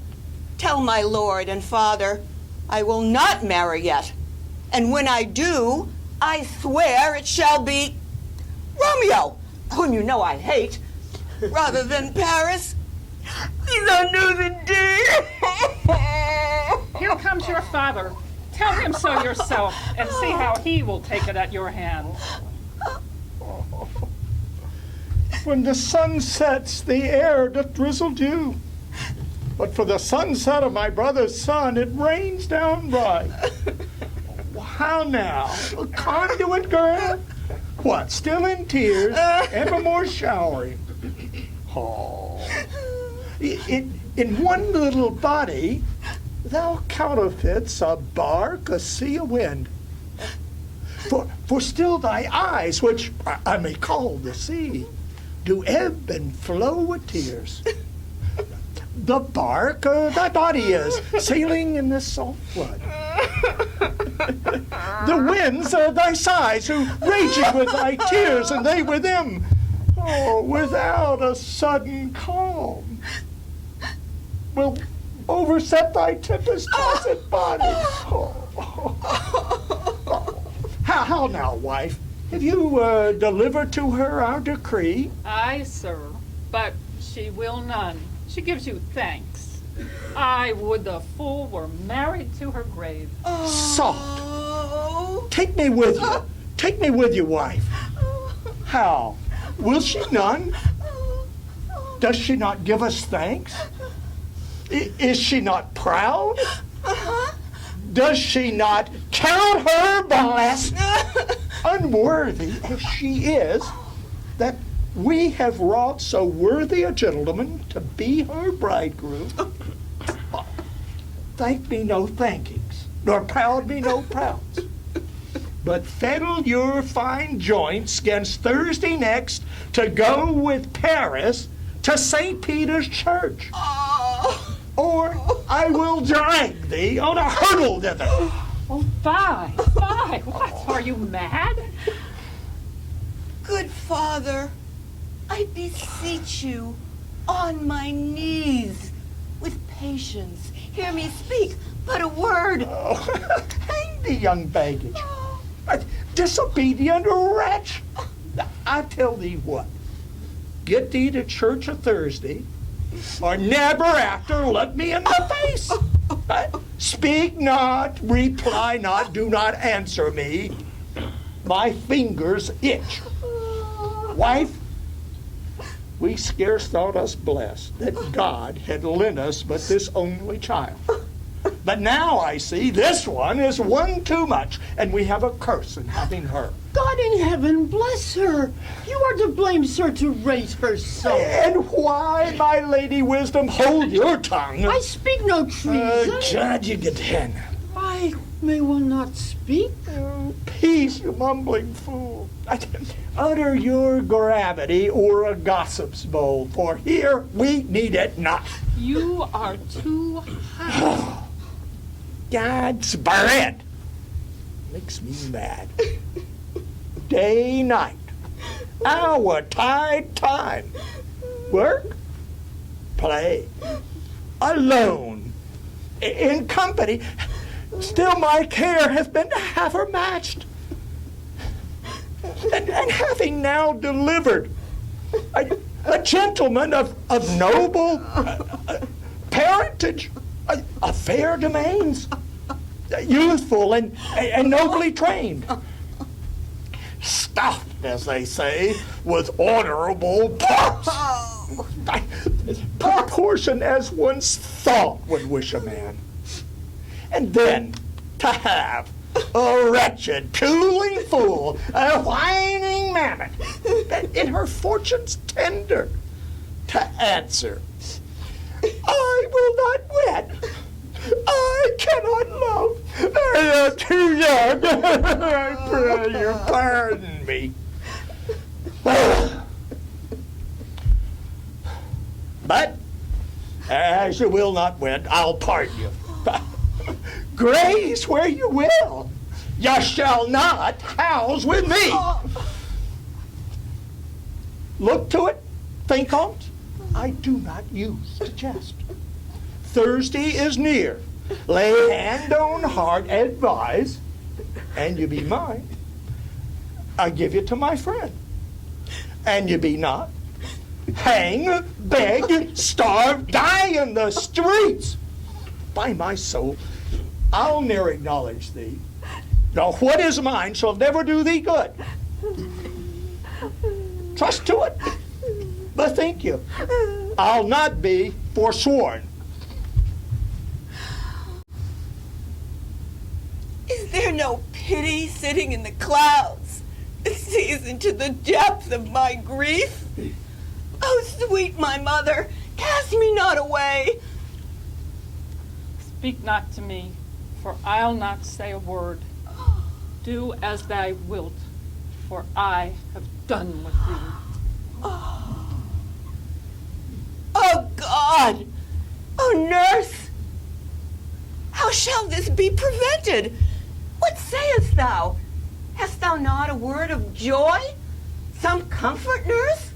tell my lord and father I will not marry yet, and when I do, I swear it shall be Romeo, whom you know I hate, rather than Paris. He's a news indeed. Here comes your father. Tell him so yourself, and see how he will take it at your hand. When the sun sets, the air doth drizzle dew. But for the sunset of my brother's son, it rains down bright. How now? A conduit girl? What, still in tears, evermore showering? Oh. In one little body, thou counterfeits a bark, a sea, a wind. For still thy eyes, which I may call the sea, do ebb and flow with tears. The bark thy body is, sailing in this salt flood. The winds are thy sighs, who raging with thy tears, and they with them, oh, without a sudden calm, will overset thy tempest-tossed body. How now, wife? Have you delivered to her our decree? Aye, sir, but she will none. She gives you thanks. I would the fool were married to her grave. Salt! Take me with you. Take me with you, wife. How? Will she none? Does she not give us thanks? Is she not proud? Does she not count her blessed, unworthy as she is, that we have wrought so worthy a gentleman to be her bridegroom? Thank me no thankings, nor proud me no prouds. But fettle your fine joints 'gainst Thursday next to go with Paris to St. Peter's Church. Or I will drag thee on a hurdle thither. Oh, fie, fie. What, are you mad? Good father, I beseech you, on my knees, with patience, hear me speak but a word. Oh, hang the young baggage. Disobedient wretch. I tell thee what, get thee to church a Thursday, or never after look me in the face. Speak not, reply not, do not answer me. My fingers itch. Wife, we scarce thought us blessed that God had lent us but this only child. But now I see this one is one too much, and we have a curse in having her. God in heaven bless her. You are to blame, sir, to raise her so. And why, my lady wisdom, hold your tongue? I speak no treason. Judge again. My Why may one not speak? Oh, peace, you mumbling fool. Utter your gravity or a gossip's bowl, for here we need it not. You are too high. God's bread makes me mad. Day, night, hour, tide, time. Work, play, alone, in company. Still my care hath been to have her matched. And having now delivered a gentleman of noble parentage, a fair domains, youthful and nobly trained, stuffed, as they say, with honorable parts, proportioned as one's thought would wish a man. And then to have a wretched, puling fool, a whining mammoth, in her fortune's tender, to answer, I will not wed. I cannot love. I am too young. I pray you pardon me. But, as you will not wed, I'll pardon you. Graze where you will. You shall not house with me. Look to it, think on't. I do not use to jest. Thursday is near. Lay hand on heart, advise, and you be mine. I give you to my friend, and you be not. Hang, beg, starve, die in the streets. By my soul, I'll ne'er acknowledge thee. Now what is mine shall never do thee good. Trust to it. Bethink you, I'll not be forsworn. Is there no pity sitting in the clouds, sees into the depth of my grief? Oh, sweet my mother, cast me not away. Speak not to me, for I'll not say a word. Do as thou wilt, for I have done with thee. Oh, God! Oh, nurse! How shall this be prevented? What sayest thou? Hast thou not a word of joy? Some comfort, nurse?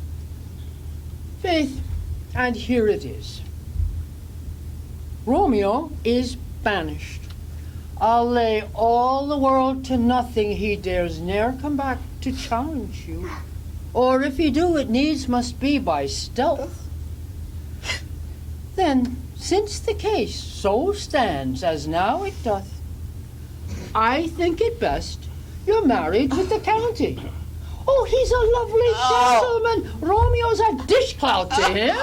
Faith, and here it is. Romeo is banished. I'll lay all the world to nothing he dares ne'er come back to challenge you. Or if he do, it needs must be by stealth. Then, since the case so stands as now it doth, I think it best you're married with the county. Oh, he's a lovely gentleman. Romeo's a dishclout to him.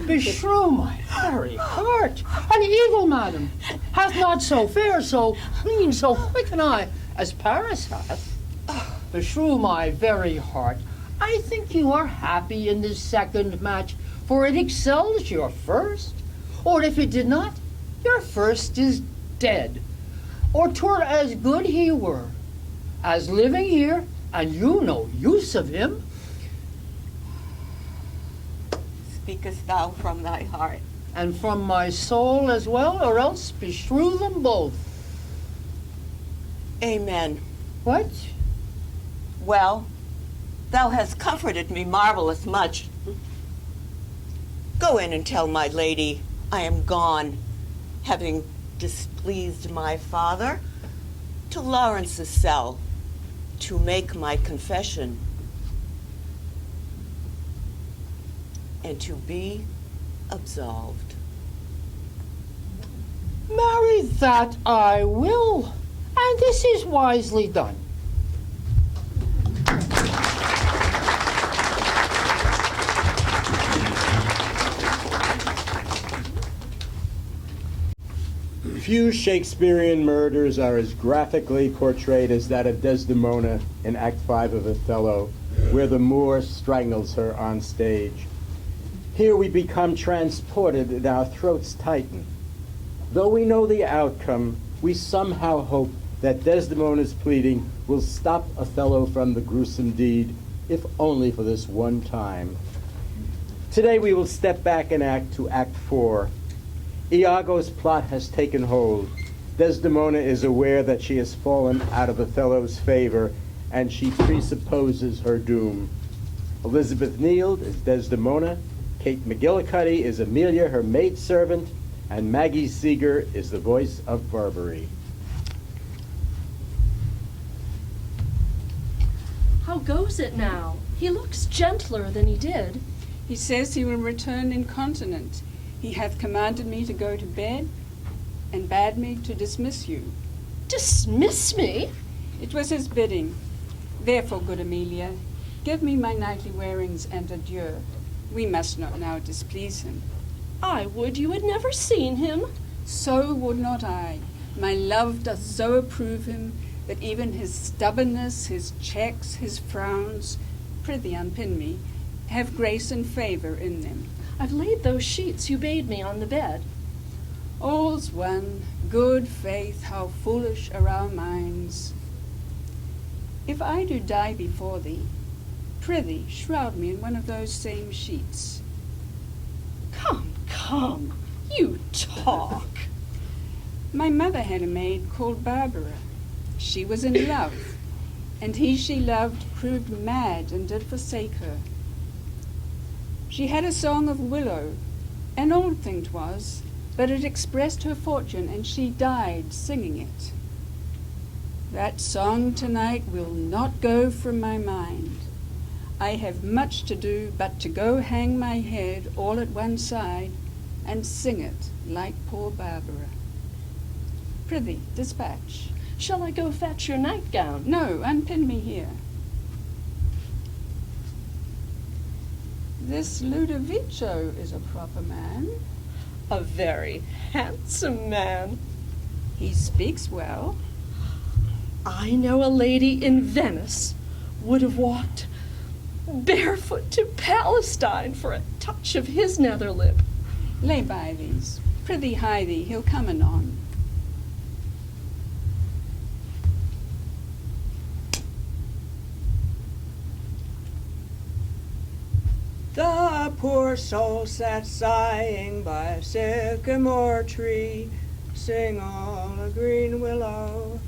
Beshrew my very heart, an evil madam hath not so fair, so clean, so quick an eye as Paris hath. Beshrew my very heart, I think you are happy in this second match, for it excels your first. Or if it did not, your first is dead. Or 'twere as good he were, as living here, and you no use of him. Speakest thou from thy heart? And from my soul as well, or else beshrew them both. Amen. What? Well, thou hast comforted me marvelous much. Go in and tell my lady I am gone, having displeased my father, to Lawrence's cell to make my confession and to be absolved. Marry, that I will, and this is wisely done. Few Shakespearean murders are as graphically portrayed as that of Desdemona in Act 5 of Othello, where the Moor strangles her on stage. Here we become transported and our throats tighten. Though we know the outcome, we somehow hope that Desdemona's pleading will stop Othello from the gruesome deed, if only for this one time. Today we will step back in act to Act 4. Iago's plot has taken hold. Desdemona is aware that she has fallen out of Othello's favor, and she presupposes her doom. Elizabeth Neild is Desdemona, Kate McGillicuddy is Amelia, her maidservant, and Maggie Seeger is the voice of Barbary. How goes it now? He looks gentler than he did. He says he will return incontinent. He hath commanded me to go to bed, and bade me to dismiss you. Dismiss me? It was his bidding. Therefore, good Amelia, give me my knightly wearings and adieu. We must not now displease him. I would you had never seen him. So would not I. My love doth so approve him, that even his stubbornness, his checks, his frowns, prithee unpin me, have grace and favour in them. I've laid those sheets you bade me on the bed. All's one. Good faith, how foolish are our minds. If I do die before thee, prithee shroud me in one of those same sheets. Come, you talk. My mother had a maid called Barbara. She was in love, and he she loved proved mad and did forsake her. She had a song of willow, an old thing 'twas, but it expressed her fortune, and she died singing it. That song tonight will not go from my mind. I have much to do but to go hang my head all at one side and sing it like poor Barbara. Prithee, dispatch. Shall I go fetch your nightgown? No, unpin me here. This Ludovico is a proper man. A very handsome man. He speaks well. I know a lady in Venice would have walked barefoot to Palestine for a touch of his nether lip. Lay by these. Prithee hie thee, he'll come anon. The poor soul sat sighing by a sycamore tree, sing all a green willow,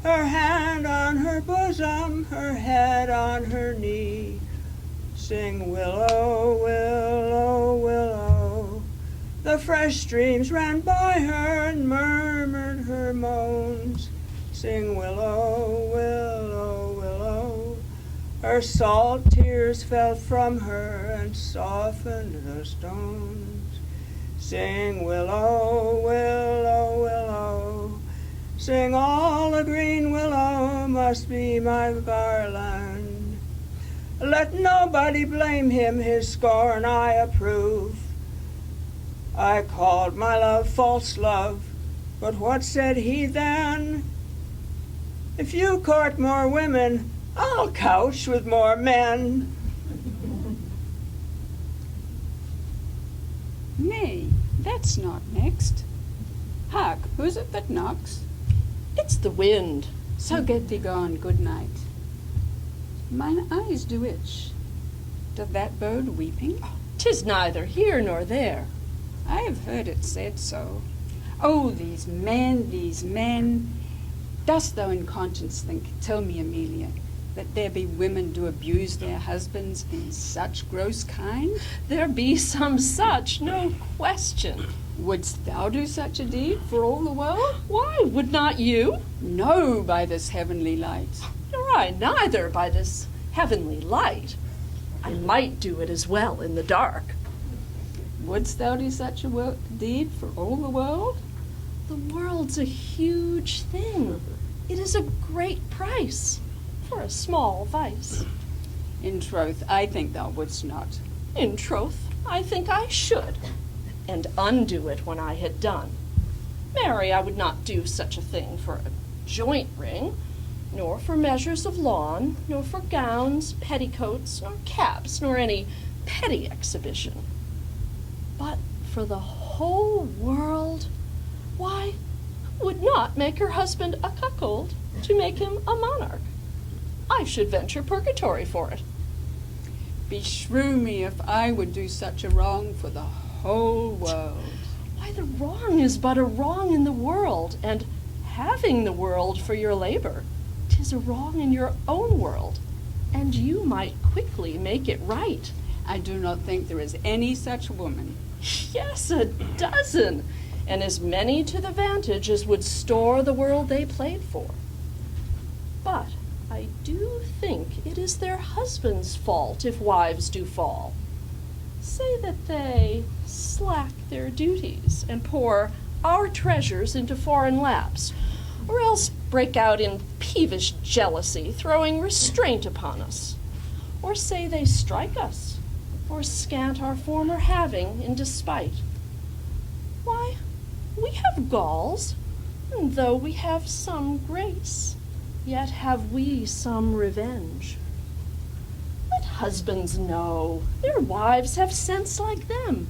her hand on her bosom, her head on her knee. Sing willow, willow, willow. The fresh streams ran by her and murmured her moans. Sing willow, willow, willow. Her salt tears fell from her and softened the stones. Sing willow, willow, willow. Sing all a green willow must be my garland. Let nobody blame him, his scorn I approve. I called my love false love, but what said he then? If you court more women, I'll couch with more men. Nay, that's not next. Hark, who's it that knocks? It's the wind. So get thee gone, good night. Mine eyes do itch. Doth that bode weeping? 'Tis neither here nor there. I have heard it said so. Oh, these men, these men. Dost thou in conscience think, tell me, Amelia, that there be women do abuse their husbands in such gross kind? There be some such, no question. Wouldst thou do such a deed for all the world? Why, would not you? No, by this heavenly light. Nor I neither, by this heavenly light. I might do it as well in the dark. Wouldst thou do such a deed for all the world? The world's a huge thing. It is a great price for a small vice. In troth, I think thou wouldst not. In troth, I think I should, and undo it when I had done. Marry, I would not do such a thing for a joint ring, nor for measures of lawn, nor for gowns, petticoats, nor caps, nor any petty exhibition. But for the whole world, why, would not make her husband a cuckold to make him a monarch. I should venture purgatory for it. Beshrew me if I would do such a wrong for the whole world. Why, the wrong is but a wrong in the world, and having the world for your labor, 'tis a wrong in your own world, and you might quickly make it right. I do not think there is any such woman. Yes, a dozen, and as many to the vantage as would store the world they played for. But I do think it is their husbands' fault if wives do fall. Say that they slack their duties and pour our treasures into foreign laps, or else break out in peevish jealousy, throwing restraint upon us. Or say they strike us, or scant our former having in despite. Why, we have galls, and though we have some grace, yet have we some revenge. Let husbands know their wives have sense like them.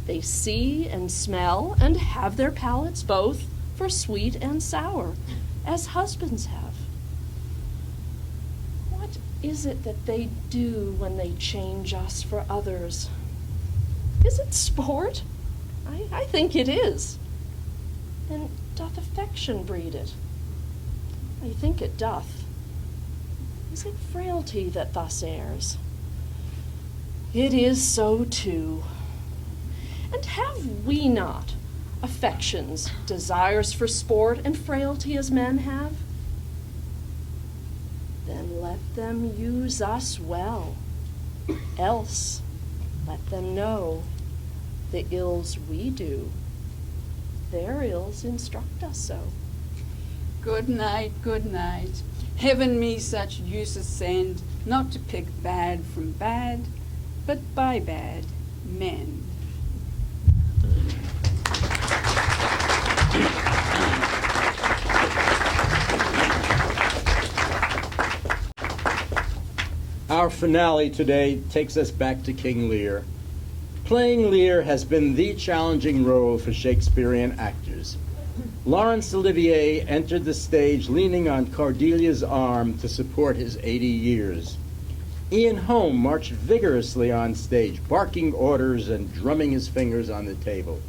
They see and smell and have their palates both for sweet and sour, as husbands have. What is it that they do when they change us for others? Is it sport? I think it is. And doth affection breed it? I think it doth. Is it frailty that thus errs? It is so too. And have we not affections, desires for sport and frailty as men have? Then let them use us well. Else let them know the ills we do. Their ills instruct us so. Good night, good night. Heaven me such uses send, not to pick bad from bad, but by bad men. Our finale today takes us back to King Lear. Playing Lear has been the challenging role for Shakespearean actors. Laurence Olivier entered the stage leaning on Cordelia's arm to support his 80 years. Ian Holm marched vigorously on stage, barking orders and drumming his fingers on the table.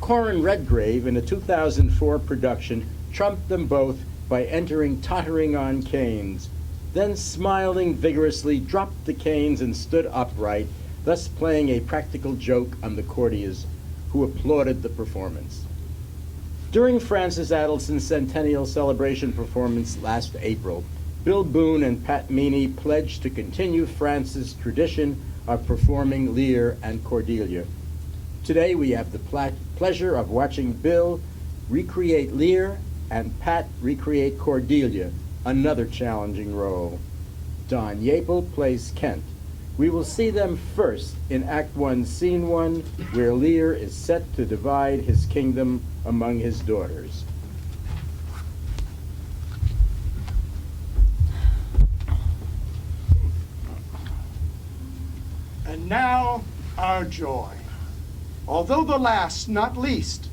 Corin Redgrave, in a 2004 production, trumped them both by entering tottering on canes, then smiling vigorously, dropped the canes and stood upright, thus playing a practical joke on the courtiers who applauded the performance. During Francis Adelson's centennial celebration performance last April, Bill Boone and Pat Meany pledged to continue Francis' tradition of performing Lear and Cordelia. Today we have the pleasure of watching Bill recreate Lear and Pat recreate Cordelia, another challenging role. Don Yapel plays Kent. We will see them first in Act 1, Scene 1, where Lear is set to divide his kingdom among his daughters. And now our joy, although the last not least,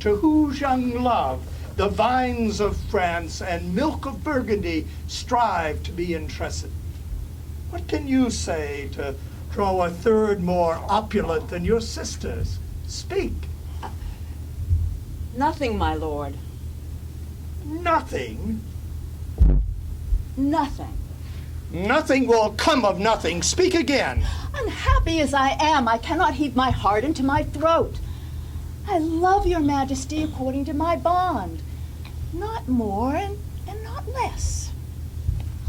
to whose young love the vines of France and milk of Burgundy strive to be entrusted. What can you say to draw a third more opulent than your sisters? Speak. Nothing, my lord. Nothing? Nothing. Nothing will come of nothing. Speak again. Unhappy as I am, I cannot heave my heart into my throat. I love your majesty according to my bond. Not more and not less.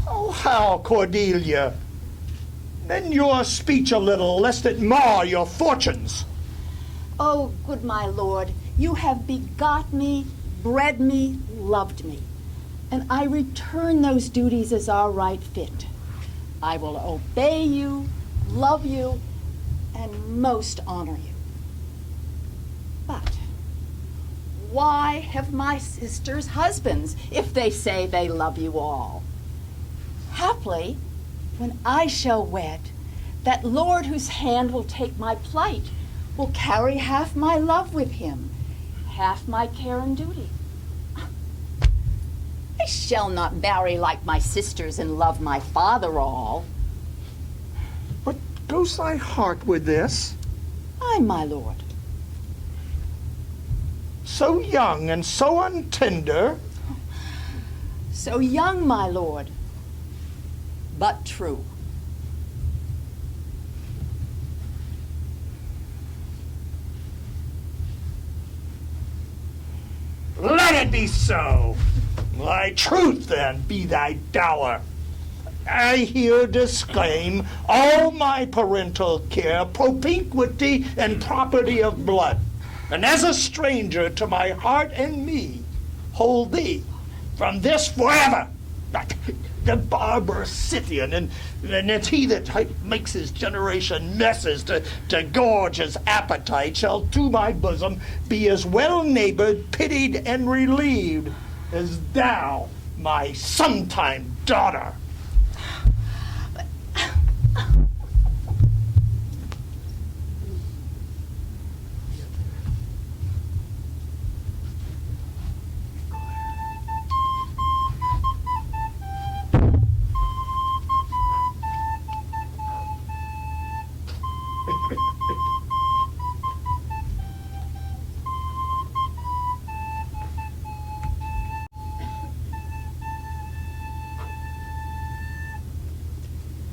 Oh, how, Cordelia? Bend your speech a little, lest it mar your fortunes. Oh, good my lord, you have begot me, bred me, loved me, and I return those duties as our right fit. I will obey you, love you, and most honor you. But why have my sisters husbands if they say they love you all? Haply, when I shall wed, that lord whose hand will take my plight will carry half my love with him, half my care and duty. I shall not marry like my sisters and love my father all. But goes thy heart with this? Aye, my lord. So young and so untender. So young, my lord, but true. Let it be so. Thy truth, then, be thy dower. I here disclaim all my parental care, propinquity, and property of blood, and as a stranger to my heart and me, hold thee from this forever. The barbarous Scythian, and it's he that makes his generation messes to gorge his appetite, shall to my bosom be as well neighbored, pitied, and relieved as thou, my sometime daughter.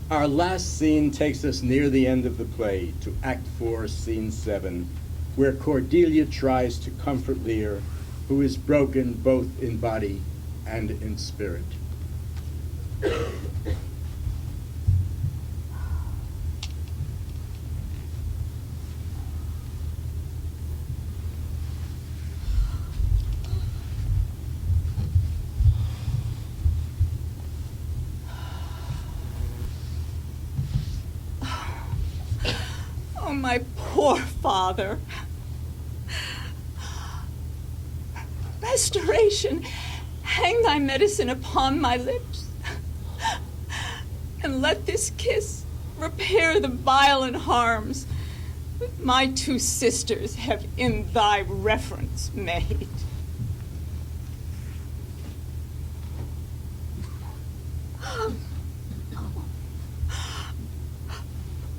Our last scene takes us near the end of the play to Act 4, Scene 7, where Cordelia tries to comfort Lear, who is broken both in body and in spirit. Oh, my poor father. Restoration, hang thy medicine upon my lips, and let this kiss repair the violent harms that my two sisters have in thy reference made.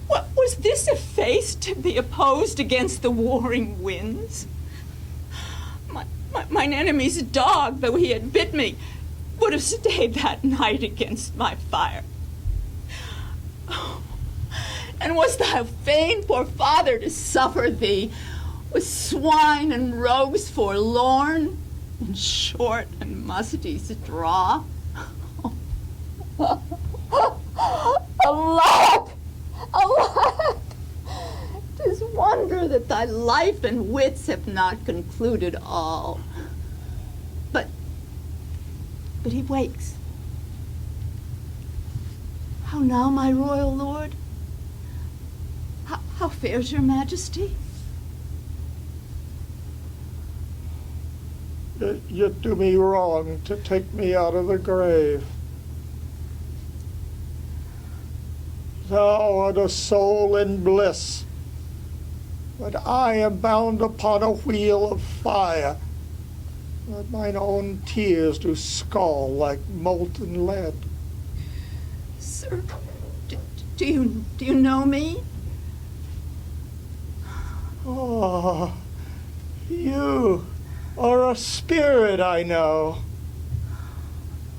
What was this a face to be opposed against the warring winds? Mine enemy's dog, though he had bit me, would have stayed that night against my fire. Oh, and was thy fain, poor father, to suffer thee with swine and rogues forlorn, in short and musty straw? Alack! Alack! 'Tis wonder that thy life and wits have not concluded all. But he wakes. How now, my royal lord? How fares your majesty? You do me wrong to take me out of the grave. Thou art a soul in bliss, but I am bound upon a wheel of fire, that mine own tears do scald like molten lead. Sir, do you know me? Ah, you are a spirit I know.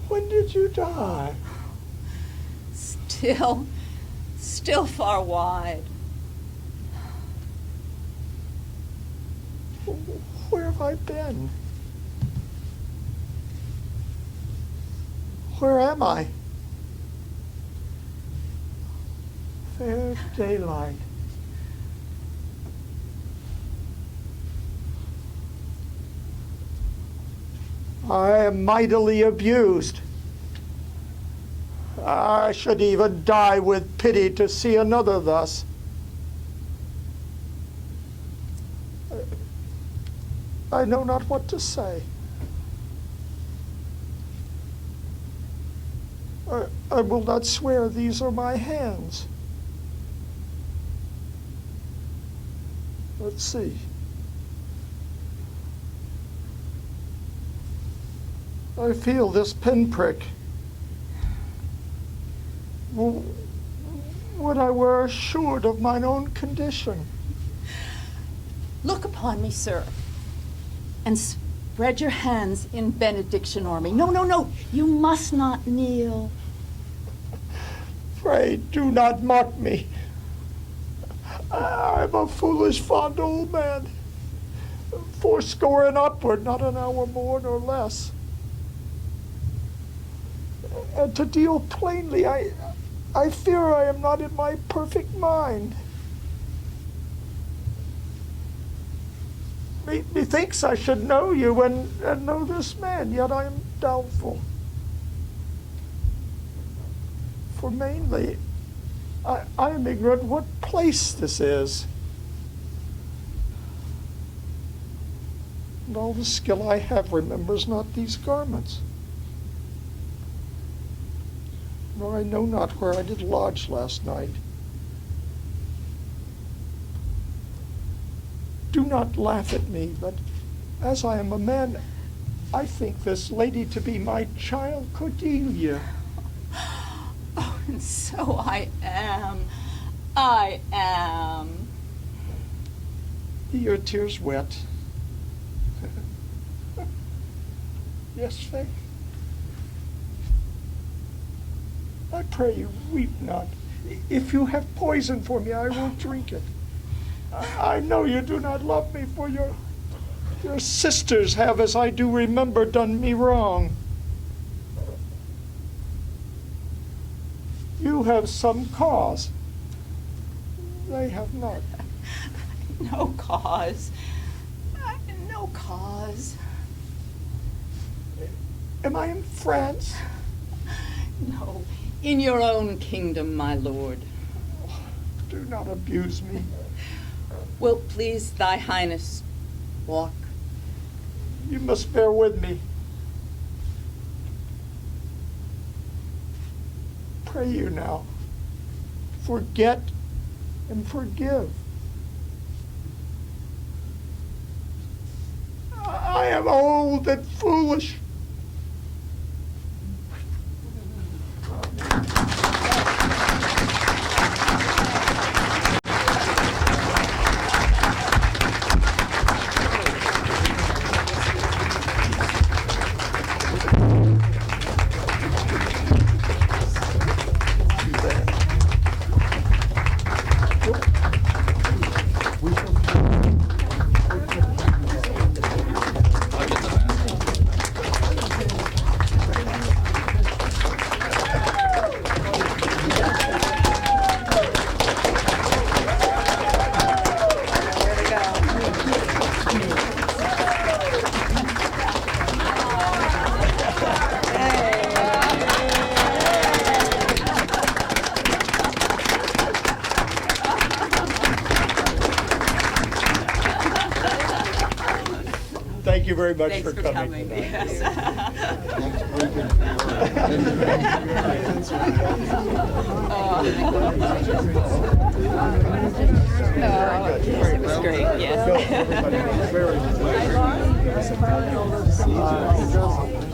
When did you die? Still far wide. Where have I been? Where am I? Fair daylight. I am mightily abused. I should even die with pity to see another thus. I know not what to say. I will not swear these are my hands. Let's see. I feel this pinprick. Would I were assured of mine own condition. Look upon me, sir, and spread your hands in benediction o'er me. No, no, no, you must not kneel. Pray do not mock me. I'm a foolish, fond old man, 80 and upward, not an hour more nor less. And to deal plainly, I fear I am not in my perfect mind. Methinks I should know you and know this man, yet I am doubtful. For mainly, I am ignorant what place this is. And all the skill I have remembers not these garments. Nor I know not where I did lodge last night. Do not laugh at me, but as I am a man, I think this lady to be my child Cordelia. Oh, and so I am. I am. Your tears wet. Yes, Faith. I pray you, weep not. If you have poison for me, I will drink it. I know you do not love me, for your sisters have, as I do remember, done me wrong. You have some cause. They have not. No cause. No cause. Am I in France? No, in your own kingdom, my lord. Do not abuse me. Wilt please thy highness walk? You must bear with me. Pray you now, forget and forgive. I am old and foolish. Thank you very much for coming. Yes. Yes, it was great. Yes. Very good.